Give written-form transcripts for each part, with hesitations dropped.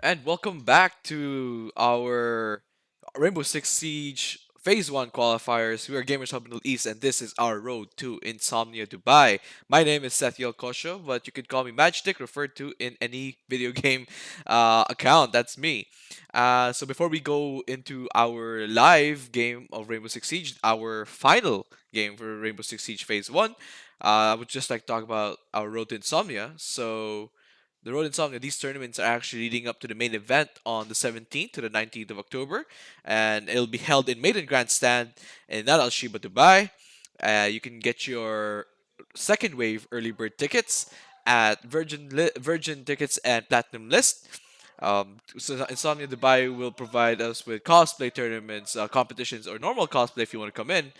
And welcome back to our Rainbow Six Siege Phase 1 qualifiers. We are Gamers Hub Middle East, and this is our road to Insomnia Dubai. My name is Seth Yelkosho, but you can call me Matchstick, referred to in any video game account. That's me. So before we go into our live game of Rainbow Six Siege, our final game for Rainbow Six Siege Phase 1, I would just like to talk about our road to Insomnia. So the Road Insomnia, these tournaments are actually leading up to the main event on the 17th to the 19th of October, and it'll be held in Maiden Grandstand in Not Al Shiba, Dubai. You can get your second wave early bird tickets at Virgin Tickets and Platinum List. So Insomnia Dubai will provide us with cosplay tournaments, competitions, or normal cosplay if you want to come in.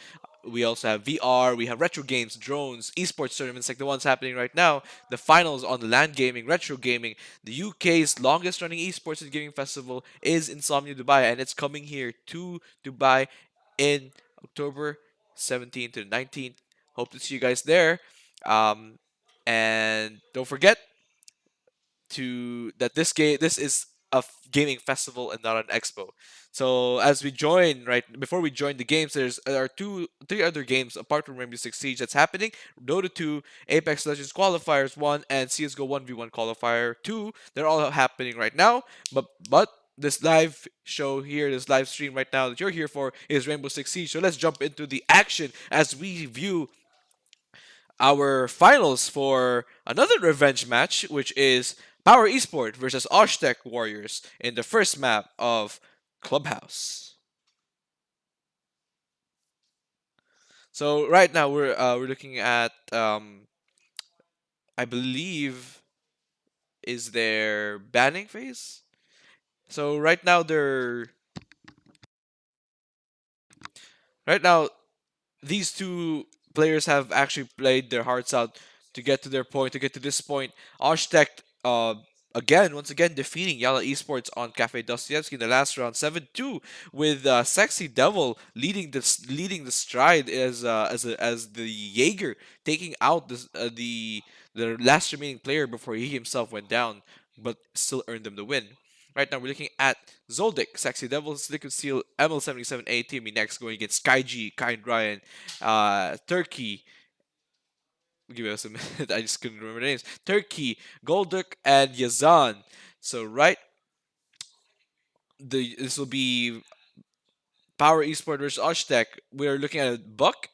We also have VR, we have retro games, drones, esports tournaments like the ones happening right now, the finals on the land gaming, retro gaming. The UK's longest running esports and gaming festival is Insomnia Dubai, and it's coming here to Dubai in October 17th to 19th. Hope to see you guys there. Um, and don't forget this is a gaming festival and not an expo. So as we join right before we join the games, there are three other games apart from Rainbow Six Siege that's happening. Dota 2, Apex Legends qualifiers 1, and CS:GO 1v1 qualifier 2. They're all happening right now. But this live show here, this live stream right now that you're here for is Rainbow Six Siege. So let's jump into the action as we view our finals for another revenge match, which is Power Esport versus Oshtek Warriors in the first map of Clubhouse. So right now we're looking at I believe is their banning phase. So right now these two players have actually played their hearts out to get to their point, to get to this point. Oshtek, once again, defeating Yala Esports on Cafe Dostoevsky in the last round, 7-2, with Sexy Devil leading the stride as the Jaeger, taking out the last remaining player before he himself went down, but still earned them the win. Right now, we're looking at Zoldyck, Sexy Devils, Liquid Steel, ML77A, Team next going against Skyg, Kind Ryan, Turkey. Give us a minute, I just couldn't remember the names. Turkey, Golduck, and Yazan. So, right, this will be Power Esport versus Oshtek. We're looking at a Buck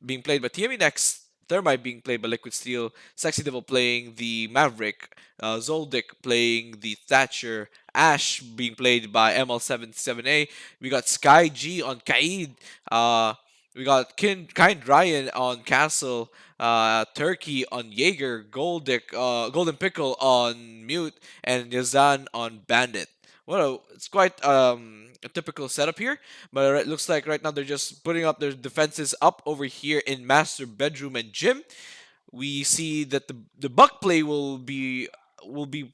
being played by TME next. Thermite being played by Liquid Steel, Sexy Devil playing the Maverick, Zoldyck playing the Thatcher, Ash being played by ML77A. We got Sky G on Kaid. We got Kind Ryan on Castle, Turkey on Jaeger, Golden Pickle on Mute, and Yazan on Bandit. It's quite a typical setup here, but it looks like right now they're just putting up their defenses up over here in master bedroom and gym. We see that the buck play will be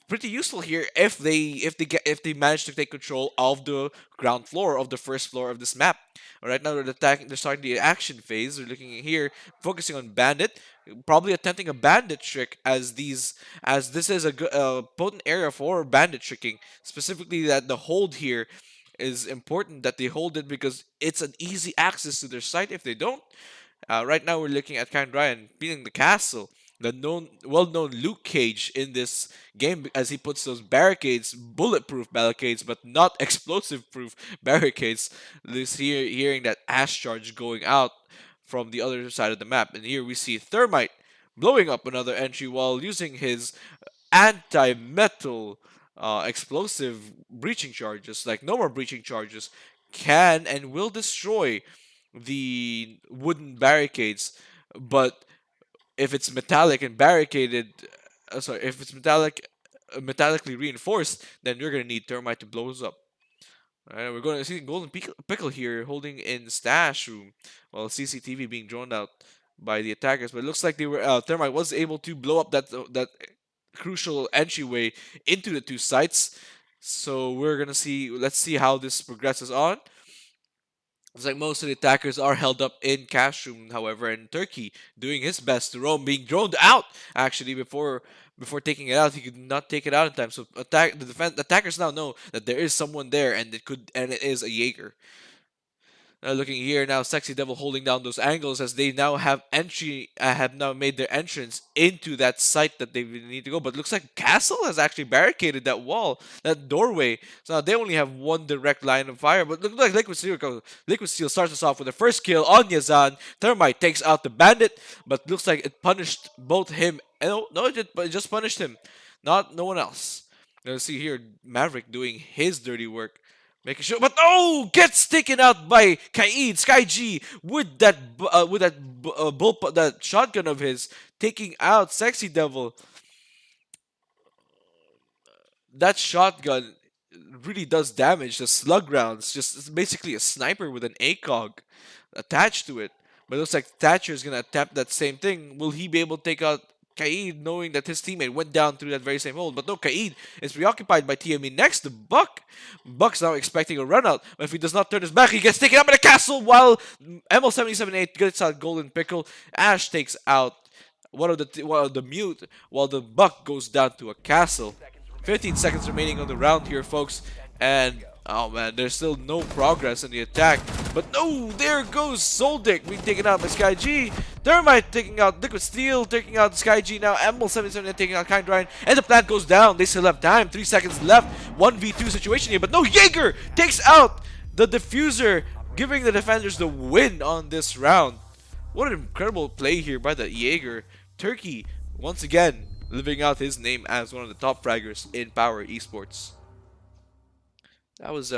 pretty useful here if they manage to take control of the ground floor of the first floor of this map. Right now they're starting the action phase. They're looking at here, focusing on bandit, probably attempting a bandit trick as this is a good potent area for bandit tricking. Specifically, that the hold here is important that they hold it because it's an easy access to their site if they don't. Right now, we're looking at Kind Ryan beating the castle, the well-known Luke Cage in this game, as he puts those barricades, bulletproof barricades, but not explosive-proof barricades. Hearing that Ash charge going out from the other side of the map, and here we see Thermite blowing up another entry while using his anti-metal explosive breaching charges, like no more breaching charges, can and will destroy the wooden barricades. But if it's metallic and barricaded, if it's metallically reinforced, then you're gonna need thermite to blow us up. Alright, we're going to see Pickle here holding in stash room while CCTV being drawn out by the attackers. But it looks like Thermite was able to blow up that crucial entryway into the two sites. So we're gonna see. Let's see how this progresses on. It's like most of the attackers are held up in cash room, however, and Turkey doing his best to roam, being droned out actually before taking it out. He could not take it out in time. So attackers now know that there is someone there, and it is a Jaeger. Looking here now, Sexy Devil holding down those angles as they now have now made their entrance into that site that they really need to go. But looks like Castle has actually barricaded that wall, that doorway. So now they only have one direct line of fire. But look like Liquid Steel starts us off with the first kill on Yazan. Thermite takes out the bandit, but looks like it punished both him. No, it just punished him, not no one else. Let's see here, Maverick doing his dirty work. Making sure, but oh, gets taken out by Kaid Sky G with that shotgun of his, taking out Sexy Devil. That shotgun really does damage. The slug rounds, just it's basically a sniper with an ACOG attached to it. But it looks like Thatcher is gonna attempt that same thing. Will he be able to take out Kaid, knowing that his teammate went down through that very same hole? But no, Kaid is preoccupied by TME next to Buck. Buck's now expecting a run out, but if he does not turn his back, he gets taken out by the castle while ML778 gets out Golden Pickle. Ash takes out one of the mute, while the Buck goes down to a castle. 15 seconds remaining on the round here, folks. And, oh man, there's still no progress in the attack. But no, there goes Soldic being taken out by Sky G. Thermite taking out Liquid Steel, taking out Sky G now. Emerald77 taking out Kind Ryan. And the plant goes down. They still have time. 3 seconds left. 1v2 situation here. But no, Jaeger takes out the diffuser, giving the defenders the win on this round. What an incredible play here by the Jaeger. Turkey, once again, living out his name as one of the top fraggers in Power Esports. That was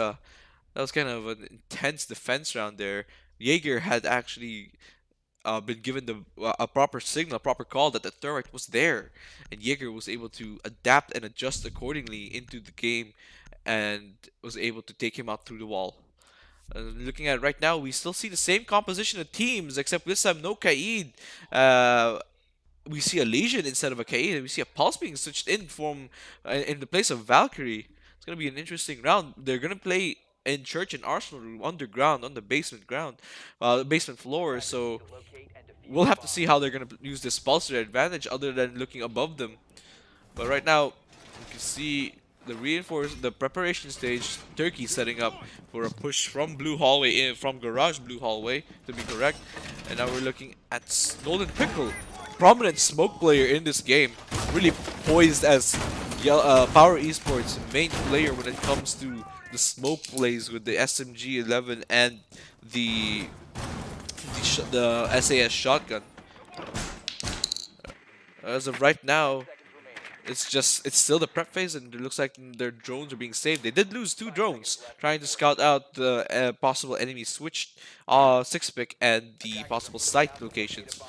kind of an intense defense round there. Jaeger had actually been given a proper signal, a proper call that the turret was there, and Jaeger was able to adapt and adjust accordingly into the game, and was able to take him out through the wall. Looking at it right now, we still see the same composition of teams, except this time no Kaid. We see a Legion instead of a Kaid, and we see a Pulse being switched in from in the place of Valkyrie. It's gonna be an interesting round. They're gonna play in Church and Arsenal Room underground on the basement floor. So we'll have to see how they're gonna use this Pulse to their advantage, other than looking above them. But right now, you can see the preparation stage. Turkey setting up for a push from blue hallway from garage blue hallway to be correct. And now we're looking at Golden Pickle, prominent smoke player in this game, really poised as Power Esports main player when it comes to the smoke plays with the SMG-11 and the SAS shotgun. As of right now, it's still the prep phase, and it looks like their drones are being saved. They did lose 2 drones trying to scout out the possible enemy switched 6-pick and the possible site locations.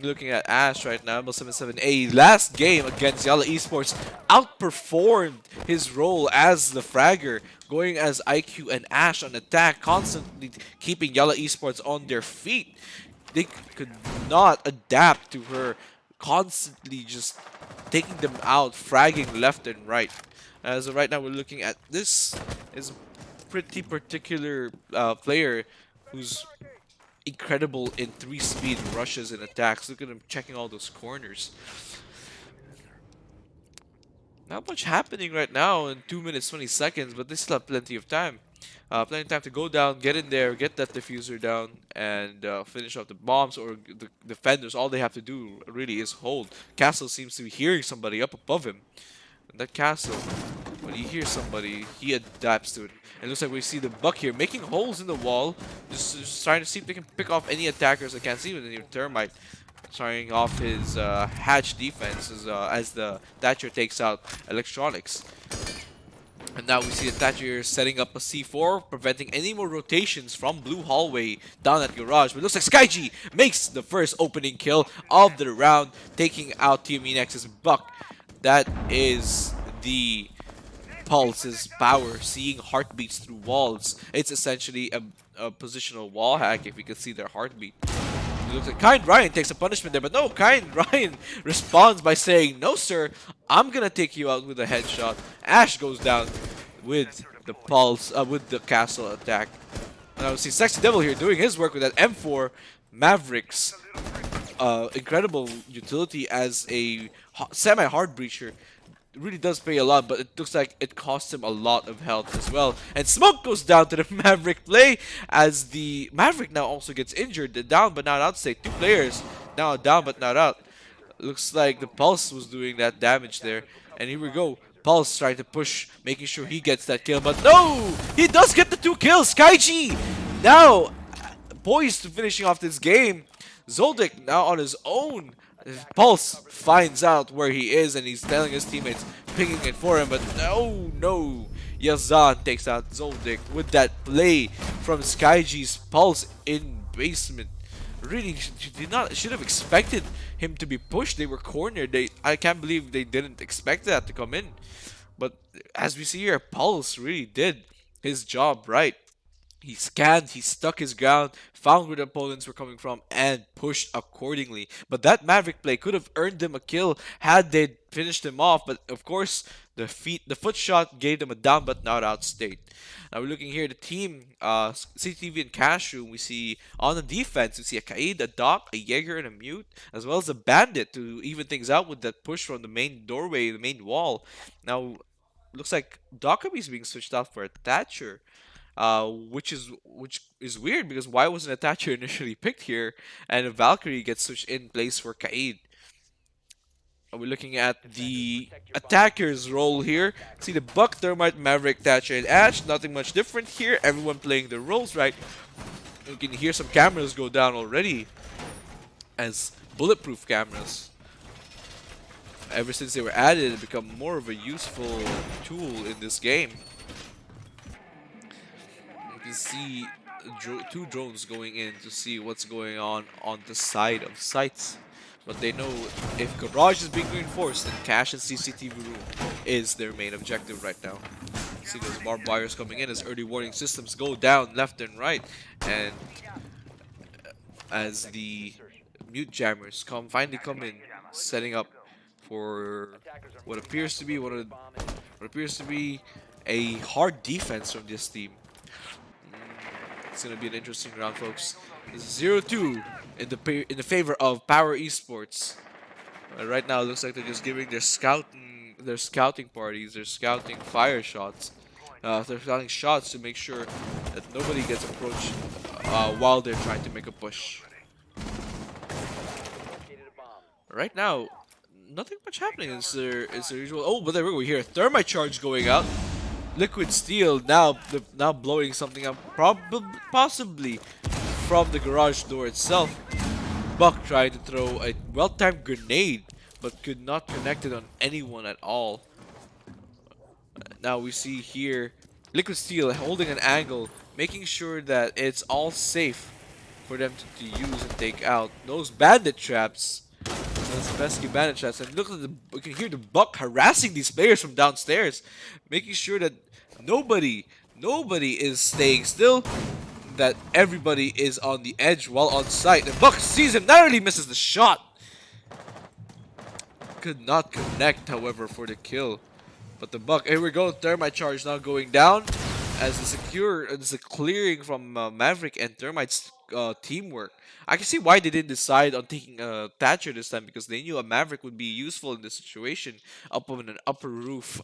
Looking at Ash right now, ML77A, last game against Yalla Esports, outperformed his role as the fragger, going as IQ and Ash on attack, constantly keeping Yalla Esports on their feet. They could not adapt to her constantly just taking them out, fragging left and right. As of right now, we're looking at this is a pretty particular player who's incredible in 3-speed rushes and attacks. Look at him checking all those corners. Not much happening right now in 2 minutes 20 seconds, but they still have plenty of time. Plenty of time to go down, get in there, get that diffuser down, and finish off the bombs or the defenders. All they have to do really is hold. Castle seems to be hearing somebody up above him. And that Castle, when he hears somebody, he adapts to it. It looks like we see the Buck here making holes in the wall, just trying to see if they can pick off any attackers. I can't see even Thermite starting off his hatch defense as the Thatcher takes out electronics. And now we see the Thatcher setting up a C4, preventing any more rotations from blue hallway down at garage. But it looks like SkyG makes the first opening kill of the round, taking out TME Nexus Buck. That is the Pulse's power, seeing heartbeats through walls. It's essentially a positional wall hack if you can see their heartbeat. It looks like Kind Ryan takes a punishment there, but no, Kind Ryan responds by saying, "No sir, I'm gonna take you out with a headshot." Ash goes down with the Pulse, with the Castle attack. Now we see Sexy Devil here doing his work with that M4 Mavericks. Incredible utility as a semi-hard breacher. It really does pay a lot, but it looks like it costs him a lot of health as well. And smoke goes down to the Maverick play as the Maverick now also gets injured. The down but not out state. Two players now down but not out. Looks like the Pulse was doing that damage there. And here we go. Pulse trying to push, making sure he gets that kill. But no! He does get the 2 kills! Skyg now poised to finishing off this game. Zoldyck now on his own. Pulse finds out where he is and he's telling his teammates, pinging it for him, but no. Yazan takes out Zoldyck with that play from Skyg's Pulse in basement. Really should have expected him to be pushed. They were cornered. I can't believe they didn't expect that to come in. But as we see here, Pulse really did his job right. He scanned, he stuck his ground, found where the opponents were coming from, and pushed accordingly. But that Maverick play could have earned them a kill had they finished him off. But of course, the foot shot gave them a down but not out state. Now we're looking here, the team, CTV and Cash Room, we see on the defense, we see a Kaid, a Doc, a Jaeger, and a Mute, as well as a Bandit to even things out with that push from the main doorway, the main wall. Now, looks like Dokkaebi is being switched out for a Thatcher. Which is weird because why wasn't a Thatcher initially picked here, and a Valkyrie gets switched in place for Kaid. We're looking at the attacker's role here. See the Buck, Thermite, Maverick, Thatcher, and Ash. Nothing much different here. Everyone playing their roles right. You can hear some cameras go down already as bulletproof cameras. Ever since they were added, it become more of a useful tool in this game. You can see two drones going in to see what's going on the side of sites. But they know if Garage is being reinforced, then Cash and CCTV room is their main objective right now. See those barbed wires coming in as early warning systems go down left and right. And as the mute jammers finally come in, setting up for what appears to be a hard defense from this team. It's gonna be an interesting round, folks. This is 0-2 in the favor of Power Esports. Right now, it looks like they're just giving their scouting parties, their scouting fire shots. They're scouting shots to make sure that nobody gets approached while they're trying to make a push. Right now, nothing much happening. It's the usual. Oh, but there we go. We hear a thermite charge going out. Liquid Steel now blowing something up, possibly from the garage door itself. Buck tried to throw a well-timed grenade, but could not connect it on anyone at all. Now we see here Liquid Steel holding an angle, making sure that it's all safe for them to use and take out those bandit traps. Those pesky bandit traps. And look at you can hear the Buck harassing these players from downstairs, making sure that nobody is staying still, that everybody is on the edge while on site. The Buck sees him, narrowly misses the shot. Could not connect, however, for the kill. But the Buck, here we go, Thermite charge now going down as the clearing from Maverick and Thermite's teamwork. I can see why they didn't decide on taking a Thatcher this time, because they knew a Maverick would be useful in this situation up on an upper roof,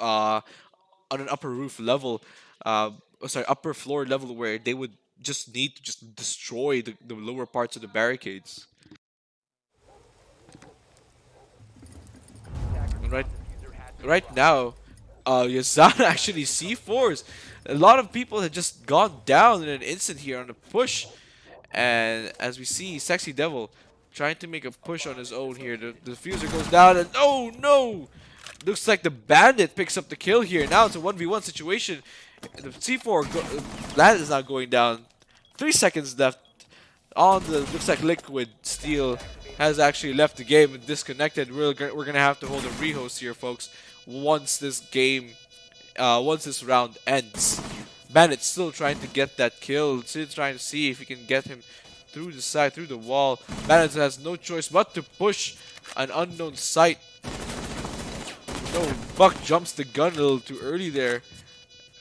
level, upper floor level, where they would just need to just destroy the lower parts of the barricades. And right now, Yazan actually C4s. A lot of people had just gone down in an instant here on the push. And as we see, Sexy Devil trying to make a push on his own here. The diffuser goes down and oh no! Looks like the Bandit picks up the kill here. Now it's a 1v1 situation. The C4 that is not going down. 3 seconds left on the. Looks like Liquid Steel has actually left the game and disconnected. We're gonna have to hold a rehost here, folks. Once this round ends. Bandit still trying to get that kill. Still trying to see if he can get him through the side, through the wall. Bandit has no choice but to push an unknown site. No, Buck jumps the gun a little too early there.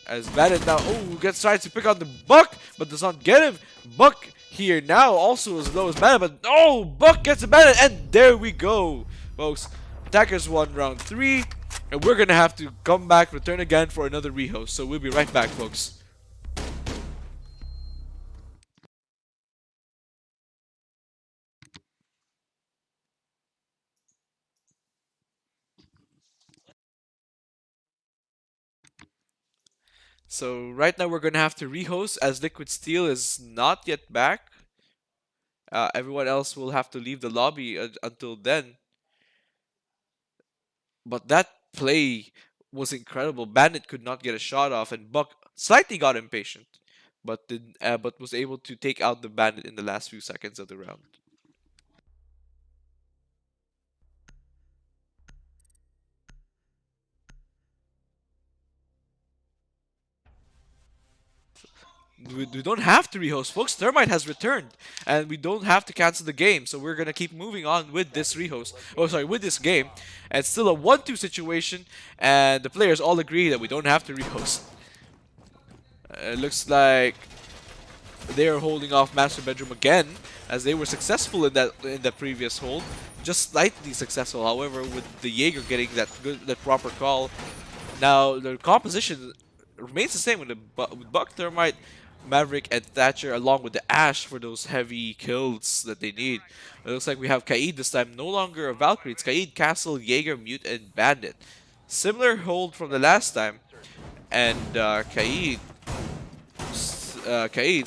As Bandit now, oh, gets tries to pick out the Buck, but does not get him. Buck here now also as low as Bandit, but oh, Buck gets the Bandit, and there we go, folks. Attackers won round 3, and we're gonna have to come back, return again for another rehost. So we'll be right back, folks. So right now we're gonna have to rehost as Liquid Steel is not yet back. Everyone else will have to leave the lobby until then. But that play was incredible. Bandit could not get a shot off, and Buck slightly got impatient, but was able to take out the Bandit in the last few seconds of the round. We don't have to rehost, folks. Thermite has returned, and we don't have to cancel the game. So we're gonna keep moving on with this rehost. Oh, sorry, with this game. And it's still a 1-2 situation, and the players all agree that we don't have to rehost. It looks like they are holding off Master Bedroom again, as they were successful in that previous hold, just slightly successful. However, with the Jaeger getting that proper call, now the composition remains the same with with Buck, Thermite, Maverick, and Thatcher, along with the Ash for those heavy kills that they need. It looks like we have Kaid this time, no longer a Valkyrie. It's Kaid, Castle, Jaeger, Mute, and Bandit. Similar hold from the last time, and Kaid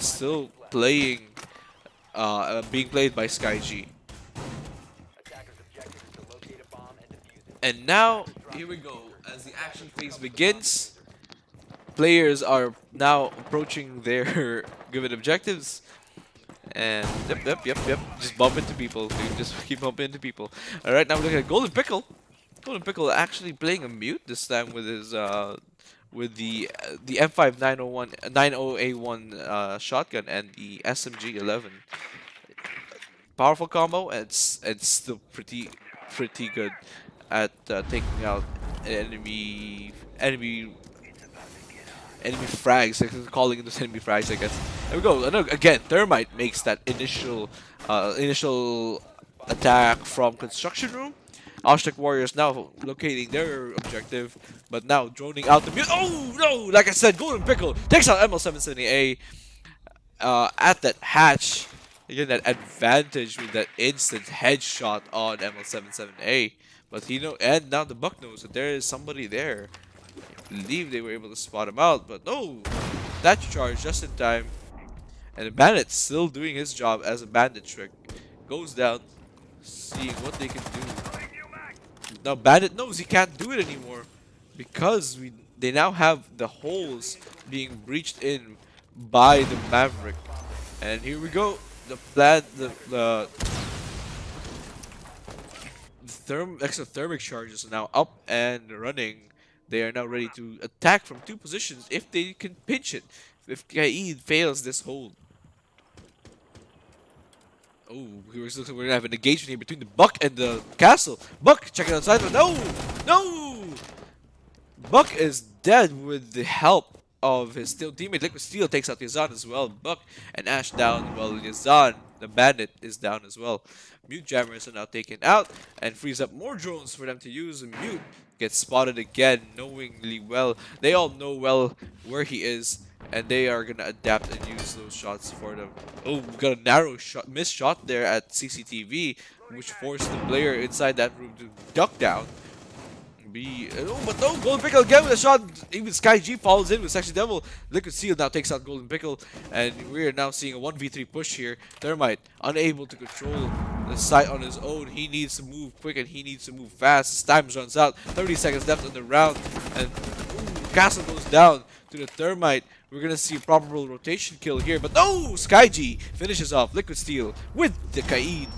still playing, being played by SkyG. And now, here we go. As the action phase begins, players are now approaching their given objectives. And yep. Just bump into people, dude. Just keep bumping into people. Alright, now we're looking at Golden Pickle. Golden Pickle actually playing a mute this time with his with the M5 901 90A1 shotgun and the SMG 11. Powerful combo, and it's still pretty good at taking out enemy frags, like calling it enemy frags, I guess. There we go. Again, Thermite makes that initial attack from construction room. Aztec Warriors now locating their objective, but now droning out the mute. Oh no! Like I said, Golden Pickle takes out ML770A at that hatch. Again, that advantage with that instant headshot on ML77A. But and now the Buck knows that there is somebody there. I believe they were able to spot him out, but no! That charge just in time. And the Bandit still doing his job as a bandit trick. Goes down, seeing what they can do. Now Bandit knows he can't do it anymore because they now have the holes being breached in by the Maverick. And here we go. The exothermic charges are now up and running. They are now ready to attack from 2 positions if they can pinch it. If Kaid fails this hold. Oh, looks like we're gonna have an engagement here between the Buck and the Castle. Buck checking outside, but no! No! Buck is dead with the help of his teammate. Liquid Steel takes out Yazan as well. Buck and Ash down, while Yazan, the bandit, is down as well. Mute jammers are now taken out and frees up more drones for them to use. And Mute gets spotted again, knowingly well. They all know well where he is, and they are gonna adapt and use those shots for them. Oh, we got a narrow shot, missed shot there at CCTV, which forced the player inside that room to duck down. But no, Golden Pickle again with a shot. Even SkyG follows in with Sexy Devil. Liquid Steel now takes out Golden Pickle, and we are now seeing a 1v3 push here. Thermite unable to control the site on his own. He needs to move quick and he needs to move fast. His time runs out. 30 seconds left on the round, and Castle goes down to the Thermite. We're gonna see a probable rotation kill here, but no! SkyG finishes off Liquid Steel with the Kaid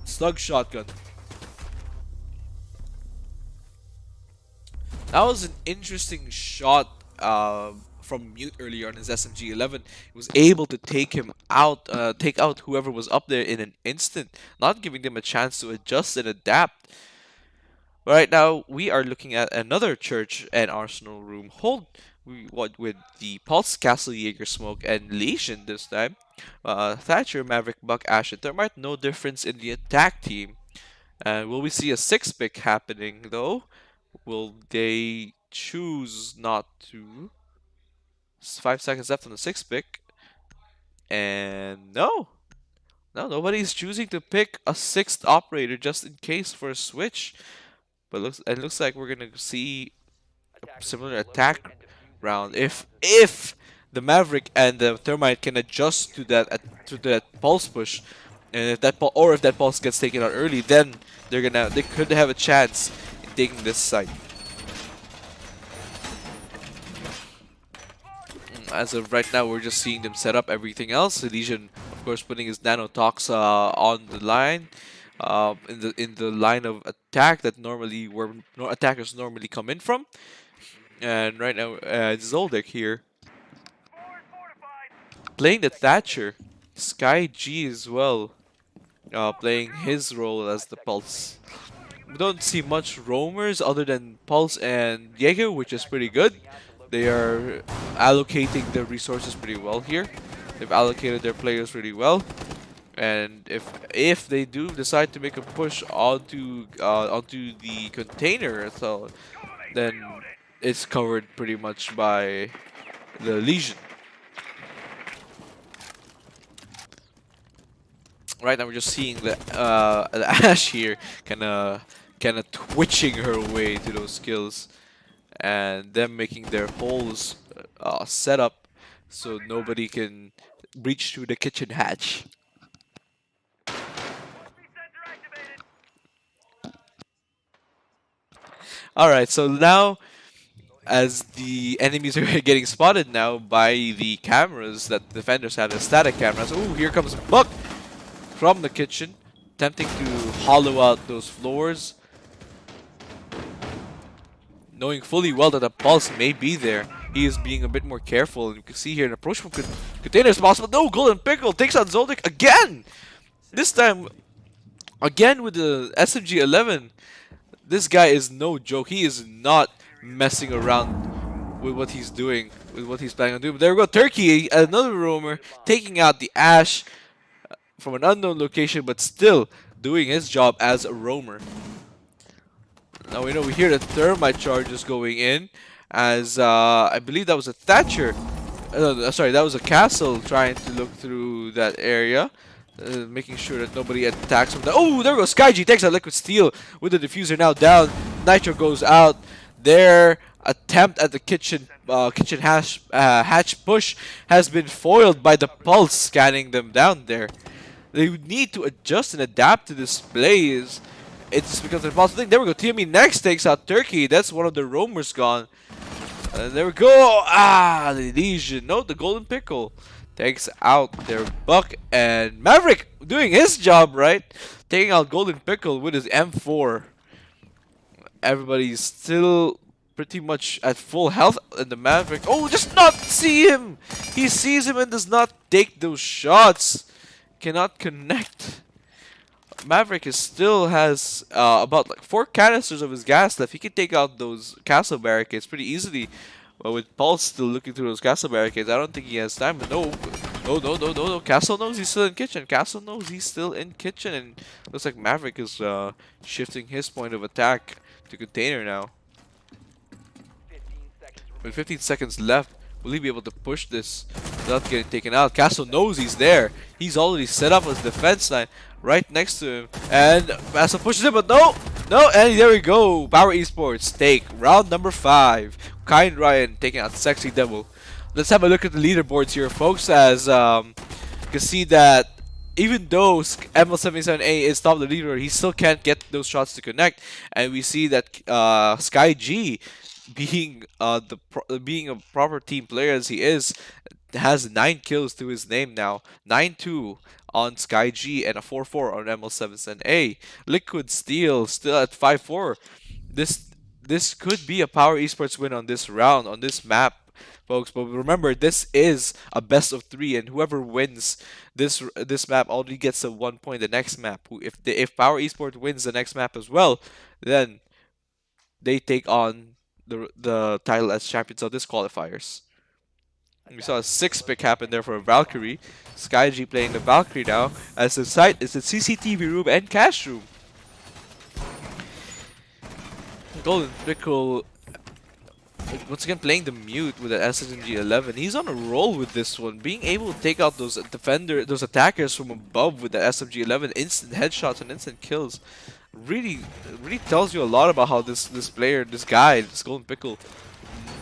slug shotgun. That was an interesting shot from Mute earlier on his SMG-11. He was able to take out whoever was up there in an instant, not giving them a chance to adjust and adapt. Right now, we are looking at another church and arsenal room hold. what with the Pulse, Castle, Jaeger, Smoke, and Legion this time. Thatcher, Maverick, Buck, Ash, and Thermite, no difference in the attack team. And will we see a six pick happening though? Will they choose not to? 5 seconds left on the six pick, and no, no, nobody's choosing to pick a sixth operator just in case for a switch. But looks like we're gonna see a similar attack round if the Maverick and the Thermite can adjust to that pulse push, and if that pulse gets taken out early, then they could have a chance in taking this site. As of right now, we're just seeing them set up everything else. Elysian, of course, putting his nanotox on the line, in the line of attack that normally where attackers normally come in from. And right now, Zoldyck here playing the Thatcher. Sky G as well, playing his role as the Pulse. We don't see much roamers other than Pulse and Jaeger, which is pretty good. They are allocating their resources pretty well here. They've allocated their players really well. And if they do decide to make a push onto the container, so then it's covered pretty much by the Legion. Right now we're just seeing the Ash here kind of twitching her way to those kills, and them making their holes set up so nobody can breach through the kitchen hatch. Alright, so now as the enemies are getting spotted now by the cameras that the defenders have, the static cameras. Ooh, here comes Buck from the kitchen, attempting to hollow out those floors, knowing fully well that a pulse may be there. He is being a bit more careful, and you can see here an approach from container is possible. No, Golden Pickle takes out Zoldyck again! This time, again with the SMG-11. This guy is no joke. He is not messing around with what he's doing, with what he's planning on doing. But there we go, Turkey, another roamer, taking out the Ash from an unknown location, but still doing his job as a roamer. Now we hear the thermite charges going in, as I believe that was a Thatcher. Sorry, that was a Castle trying to look through that area. Making sure that nobody attacks him. Oh, there goes SkyG, takes out Liquid Steel with the diffuser now down. Nitro goes out. Their attempt at the kitchen hatch push has been foiled by the Pulse scanning them down there. They need to adjust and adapt to this plays. It just becomes an impossible thing. There we go. TME next takes out Turkey. That's one of the roamers gone. And there we go. Ah, the Legion. No, the Golden Pickle takes out their Buck, and Maverick doing his job right, taking out Golden Pickle with his M4. Everybody's still pretty much at full health, and the Maverick, oh, just not see him. He sees him and does not take those shots. Cannot connect. Maverick still has about like 4 canisters of his gas left. He can take out those castle barricades pretty easily. But with Pulse still looking through those castle barricades, I don't think he has time. But no. Castle knows he's still in kitchen. Castle knows he's still in kitchen. And looks like Maverick is shifting his point of attack to container now. With 15 seconds left, will he be able to push this without getting taken out? Castle knows he's there. He's already set up his defense line right next to him. And Castle pushes him, but no, and there we go. Power Esports take round number 5. Kind Ryan taking out Sexy Devil. Let's have a look at the leaderboards here, folks, as you can see that even though ML77A is top of the leaderboard, he still can't get those shots to connect. And we see that Sky G, being being a proper team player as he is, has 9 kills to his name now. 9-2 on Sky G and a 4-4 on ML77A. Liquid Steel still at 5-4. This could be a Power Esports win on this round, on this map, folks. But remember, this is a best of 3, and whoever wins this map already gets a 1 point. The next map, if Power Esports wins the next map as well, then they take on the title as champions of this qualifiers. We saw a 6-pick happen there for a Valkyrie. SkyG playing the Valkyrie now, as the site is the CCTV room and cash room. Golden Pickle once again playing the mute with the SMG-11. He's on a roll with this one, being able to take out those those attackers from above with the SMG-11, instant headshots and instant kills. Really, really tells you a lot about how this player, this guy, this Golden Pickle,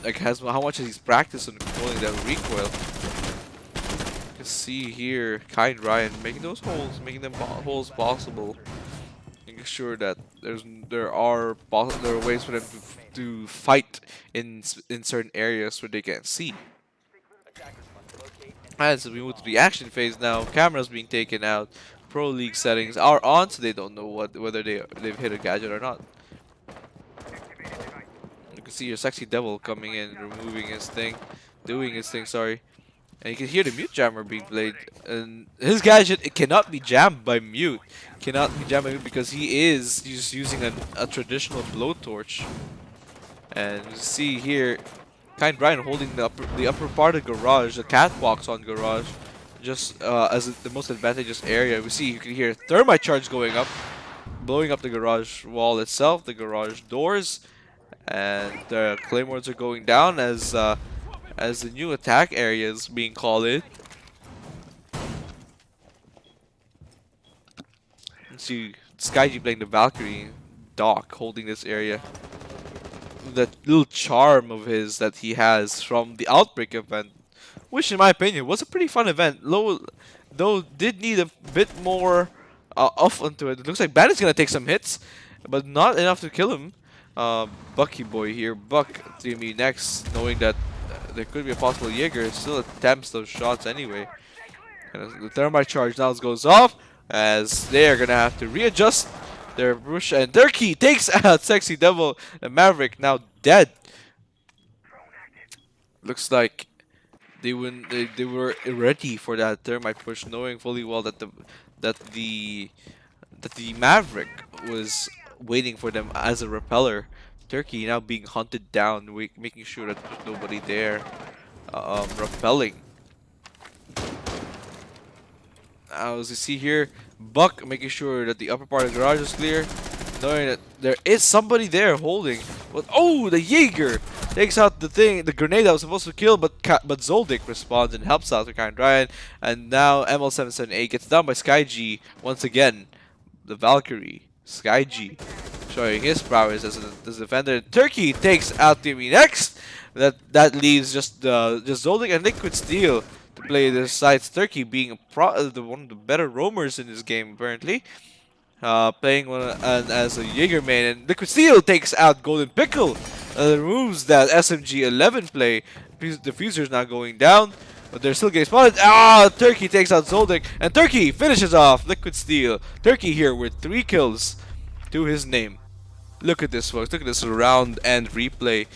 like has how much he's practiced on controlling that recoil. You can see here, Kind Ryan making those holes, making them holes possible, making sure that there are ways for them to fight in certain areas where they can't see. As we move to the action phase now, cameras being taken out, Pro League settings are on, so they don't know whether they've hit a gadget or not. You can see your Sexy Devil coming in, removing his thing, doing his thing, sorry. And you can hear the mute jammer being played. And his gadget, it cannot be jammed by mute. Cannot be jammed by mute because he is just using a traditional blowtorch. And you see here, Kind Brian holding the upper part of garage, the catwalks on garage, just as the most advantageous area. We see you can hear thermite charge going up, blowing up the garage wall itself, the garage doors, and the claymores are going down as the new attack area is being called in. You see SkyG playing the Valkyrie, Doc holding this area. That little charm of his that he has from the Outbreak event, which in my opinion was a pretty fun event, though did need a bit more off onto it. It looks like Bandit's gonna take some hits, but not enough to kill him. Bucky boy here, Buck to me next, knowing that there could be a possible Jaeger, still attempts those shots anyway. And as the thermite charge now goes off, as they're gonna have to readjust their push, and Turkey takes out Sexy Devil and Maverick, now dead. Looks like they were ready for that thermite push, knowing fully well that the Maverick was waiting for them as a repeller. Turkey now being hunted down, making sure that there's nobody there, repelling. As you see here, Buck making sure that the upper part of the garage is clear, knowing that there is somebody there holding. But oh, the Jaeger takes out the grenade that was supposed to kill, but Zoldyck responds and helps out the Kind Ryan. And now ML778 gets down by SkyG once again. The Valkyrie, SkyG, showing his prowess as a defender. Turkey takes out Timmy next. That leaves just Zoldyck and Liquid Steel to play their sides. Turkey being one of the better roamers in this game apparently. Playing as a Jaeger main, and Liquid Steel takes out Golden Pickle. Removes that SMG-11 play. The Fuser is now going down, but they're still getting spotted. Turkey takes out Zoldyck, and Turkey finishes off Liquid Steel. Turkey here with 3 kills to his name. Look at this, folks. Look at this round end replay.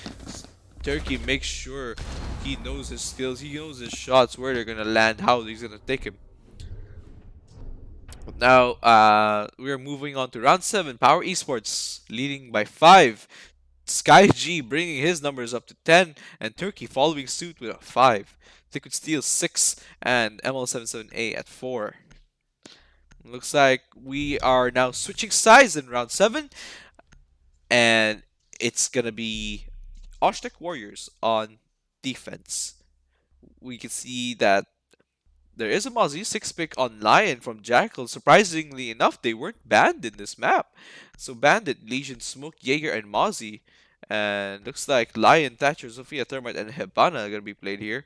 Turkey makes sure he knows his skills, he knows his shots, where they're gonna land, how he's gonna take him. Now, we are moving on to round 7. Power Esports leading by 5. SkyG bringing his numbers up to 10, and Turkey following suit with a 5. Liquid Steel 6, and ML77A at 4. Looks like we are now switching sides in round 7, and it's gonna be Oshtek Warriors on defense. We can see that there is a Mozzie 6-pick on Lion from Jackal. Surprisingly enough, they weren't banned in this map. So Bandit, Legion, Smoke, Jaeger, and Mozzie. And looks like Lion, Thatcher, Sophia, Thermite, and Hibana are going to be played here.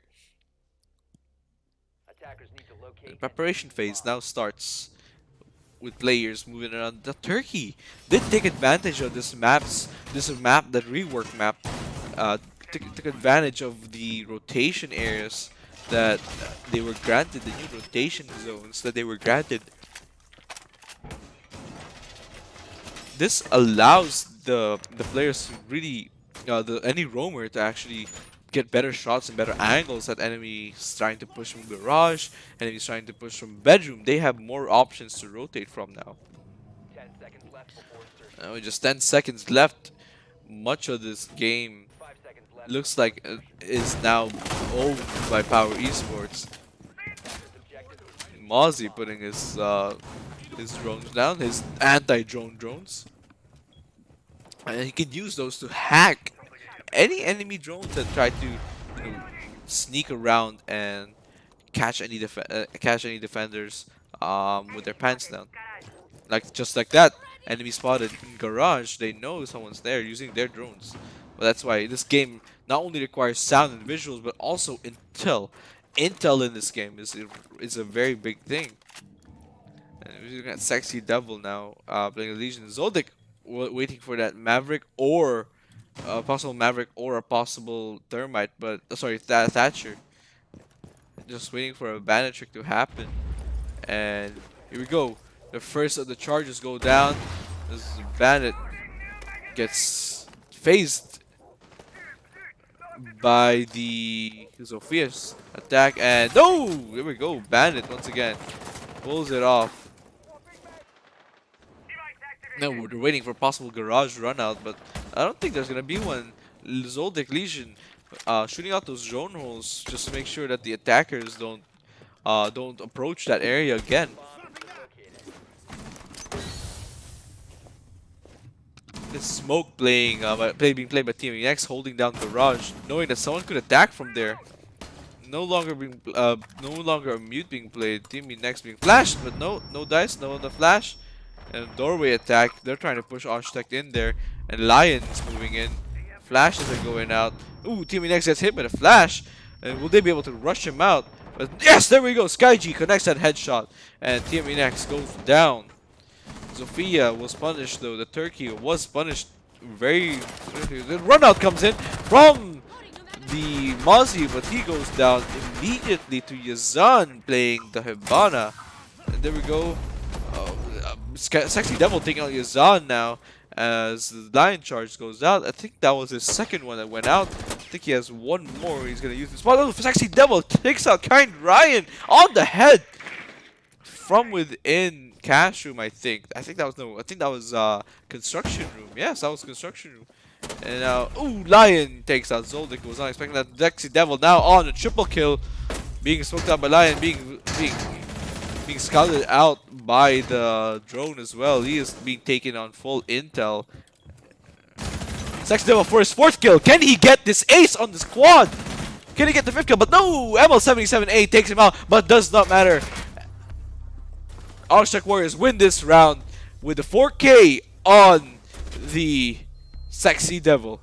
The preparation phase now starts with players moving around. The Turkey did take advantage of this map, that rework map. Took advantage of the rotation areas that they were granted, the new rotation zones that they were granted. This allows the players to really, any roamer to actually get better shots and better angles at enemies trying to push from garage, enemies trying to push from bedroom. They have more options to rotate from now. 10 seconds left before insertion. With just 10 seconds left, much of this game looks like is now owned by Power Esports. Mozzie putting his drones down, his anti-drone drones, and he can use those to hack any enemy drones that try to, sneak around and catch any defenders with their pants down. Like just like that, enemy spotted in garage. They know someone's there using their drones. But that's why this game not only requires sound and visuals, but also intel. Intel in this game is a very big thing. And we're looking at Sexy Devil now, playing a Legion. Zoldyck waiting for that Maverick or a possible Maverick or a possible Thermite, but sorry, Thatcher. Just waiting for a Bandit trick to happen. And here we go. The first of the charges go down. This Bandit gets phased by the Sophia's attack, and no! Here we go. Bandit once again pulls it off. Now we're waiting for possible garage run out, but I don't think there's gonna be one. Zoldyck Legion shooting out those drone holes just to make sure that the attackers don't approach that area again. This smoke being played by Team X, holding down garage, knowing that someone could attack from there. No longer a mute being played. Team X being flashed, but no dice, no on the flash. And doorway attack. They're trying to push Architect in there, and Lion's moving in. Flashes are going out. Ooh, Team X gets hit by the flash, and will they be able to rush him out? But yes, there we go. SkyG connects that headshot, and Team X goes down. Sophia was punished though. The turkey was punished very. The run out comes in from the Mozzie, but he goes down immediately to Yazan playing the Hibana. And there we go. Sexy Devil taking out Yazan now as the Lion Charge goes out. I think that was his second one that went out. I think he has one more he's going to use. This spot. Oh, Sexy Devil takes out Kind Ryan on the head from within cash room, I think. I think that was construction room. Yes, that was construction room. And now, ooh, Lion takes out Zoldyck. Was not expecting that. Sexy Devil now on a triple kill, being smoked out by Lion, being scouted out by the drone as well. He is being taken on full intel. Sexy Devil for his fourth kill. Can he get this ace on the squad? Can he get the fifth kill? But no! ML77A takes him out, but does not matter. Architect Warriors win this round with the 4K on the Sexy Devil.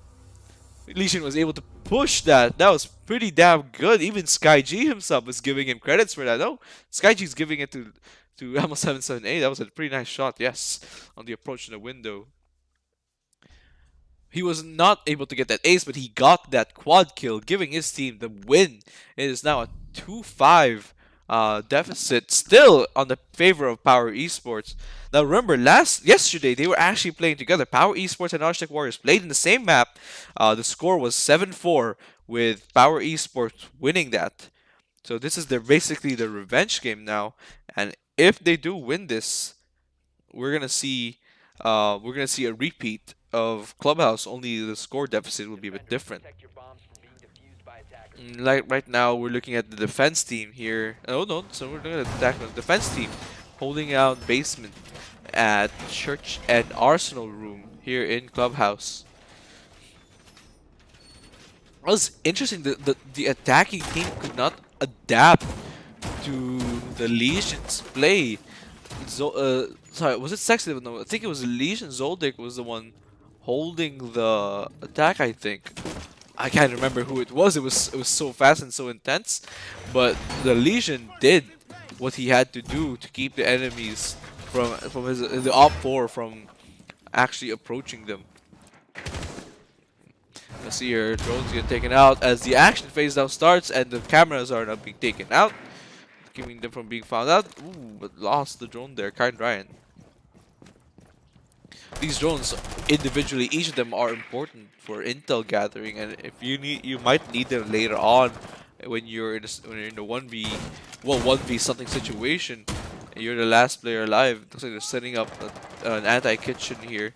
Legion was able to push that. That was pretty damn good. Even SkyG himself is giving him credits for that. No, SkyG's giving it to ML778. That was a pretty nice shot, yes, on the approach in the window. He was not able to get that ace, but he got that quad kill, giving his team the win. It is now a 2-5 deficit, still on the favor of Power Esports. Now remember, yesterday they were actually playing together. Power Esports and Architect Warriors played in the same map. The score was 7-4, with Power Esports winning that. So this is basically the revenge game now. And if they do win this, we're gonna see a repeat of Clubhouse. Only the score deficit will be a bit different. Like right now, we're looking at the defense team here. Oh no, so we're looking at the attack of the defense team holding out basement at Church and Arsenal room here in Clubhouse. It was interesting that the attacking team could not adapt to the Legion's play. Sorry, was it Sexy? No, I think it was Legion. Zoldyck was the one holding the attack, I think. I can't remember who it was. It was so fast and so intense. But the Legion did what he had to do to keep the enemies from the op 4 from actually approaching them. Let's see here, drones get taken out as the action phase now starts, and the cameras are now being taken out, keeping them from being found out. Ooh, but lost the drone there, Kind Ryan. These drones individually, each of them are important for intel gathering, and if you might need them later on when you're in a 1v something situation, and you're the last player alive. Looks like they're setting up an anti-kitchen here.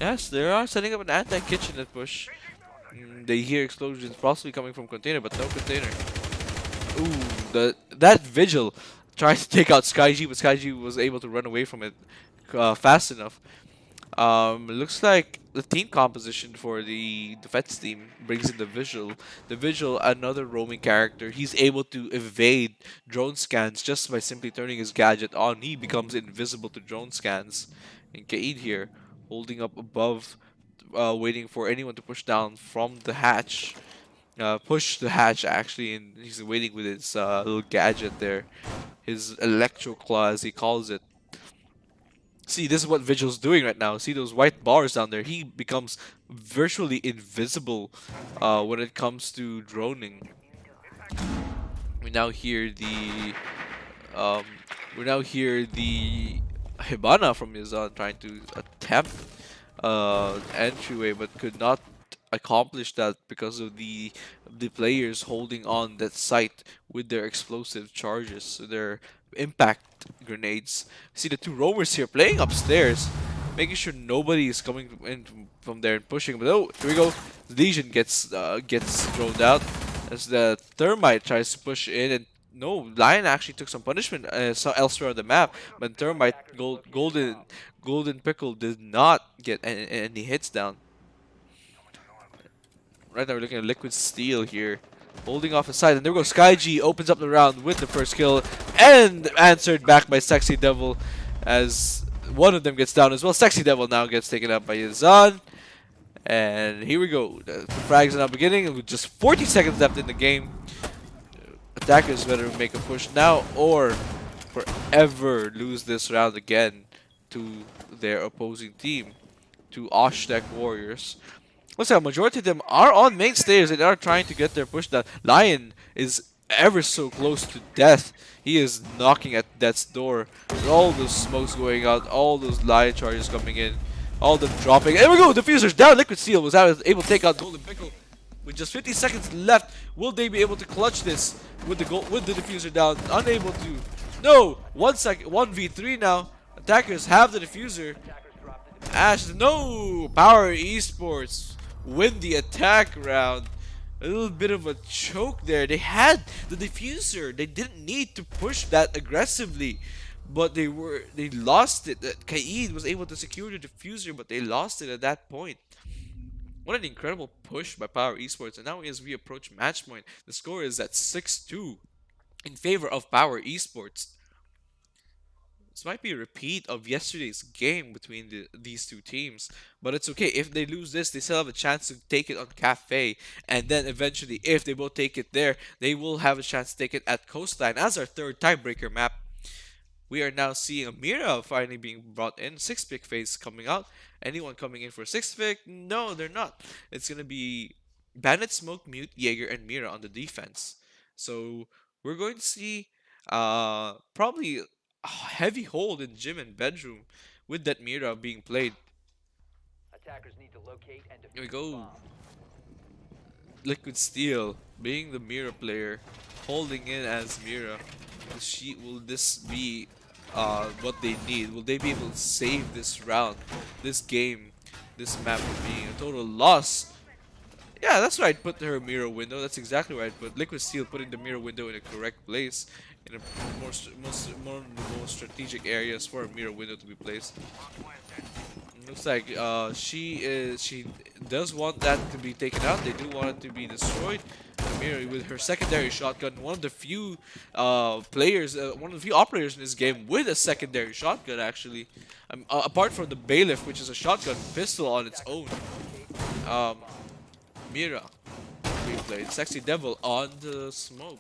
Yes, they are setting up an anti-kitchen at push. They hear explosions possibly coming from container, but no container. Ooh, that Vigil tried to take out SkyG, but SkyG was able to run away from it fast enough. Looks like the team composition for the defense team brings in the Vigil. The Vigil, another roaming character, he's able to evade drone scans just by simply turning his gadget on. He becomes invisible to drone scans. And Kaid here, holding up above, waiting for anyone to push down from the hatch. Push the hatch actually, and he's waiting with his little gadget there, his electro claw as he calls it. See, this is what Vigil's doing right now. See those white bars down there? He becomes virtually invisible when it comes to droning. We now hear the um, we now hear the Hibana from Mizan trying to attempt entryway, but could not accomplish that because of the players holding on that site with their explosive charges, so their impact grenades. See the two roamers here playing upstairs, making sure nobody is coming in from there and pushing. But oh, here we go. Legion gets thrown out as the Thermite tries to push in, and no, Lion actually took some punishment elsewhere on the map, but Thermite Golden Pickle did not get any hits down. Right now we're looking at Liquid Steel here, holding off his side, and there goes SkyG, opens up the round with the first kill, and answered back by Sexy Devil as one of them gets down as well. Sexy Devil now gets taken up by Yazan. And here we go. The frags are now beginning with just 40 seconds left in the game. Attackers better make a push now or forever lose this round again to their opposing team, to Oshtek Warriors. Looks like a majority of them are on main stairs and are trying to get their push down. Lion is ever so close to death. He is knocking at death's door. With all those smokes going out, all those Lion charges coming in, all them dropping. There we go, diffuser's down. Liquid Steel was able to take out Golden Pickle. With just 50 seconds left, will they be able to clutch this with the diffuser down? Unable to. No, 1v3 now. Attackers have the diffuser. Ash, no! Power Esports win the attack round. A little bit of a choke there. They had the diffuser. They didn't need to push that aggressively, but they lost it. Kaid was able to secure the diffuser, but they lost it at that point. What an incredible push by Power Esports. And now as we approach match point, the score is at 6-2 in favor of Power Esports. This might be a repeat of yesterday's game between these two teams, but it's okay. If they lose this, they still have a chance to take it on Cafe, and then eventually, if they both take it there, they will have a chance to take it at Coastline as our third tiebreaker map. We are now seeing Amira finally being brought in. 6-pick phase coming out. Anyone coming in for 6-pick? No, they're not. It's going to be Bandit, Smoke, Mute, Jaeger, and Mira on the defense. So we're going to see probably a heavy hold in gym and bedroom with that Mira being played. Attackers need to locate and Here we defuse go. the bomb. Liquid Steel being the Mira player, holding in as Mira. Will this be what they need? Will they be able to save this round, this game, this map from being a total loss? Yeah, that's where I'd put her mirror window. That's exactly where I'd put Liquid Steel, putting the mirror window in a correct place, in a more of the most strategic areas for a mirror window to be placed. Looks like she does want that to be taken out. They do want it to be destroyed. Amira with her secondary shotgun, one of the few players, one of the few operators in this game with a secondary shotgun actually. Apart from the Bailiff, which is a shotgun pistol on its own. Mira being played. Sexy Devil on the smoke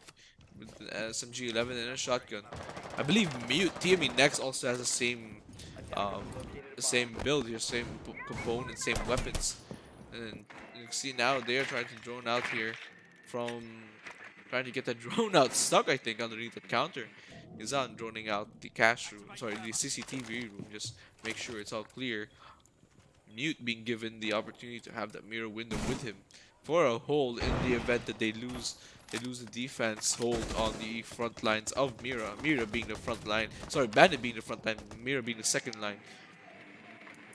with an SMG-11 and a shotgun. I believe Mute TME next also has the same build here, same components, same weapons. And you can see now they're trying to drone out here from trying to get that drone out stuck, I think, underneath the counter. Izan droning out the cash room, sorry, the CCTV room, just make sure it's all clear. Mute being given the opportunity to have that mirror window with him for a hold in the event that they lose the defense hold on the front lines of Mira. Mira being the front line, sorry, Bandit being the front line, Mira being the second line.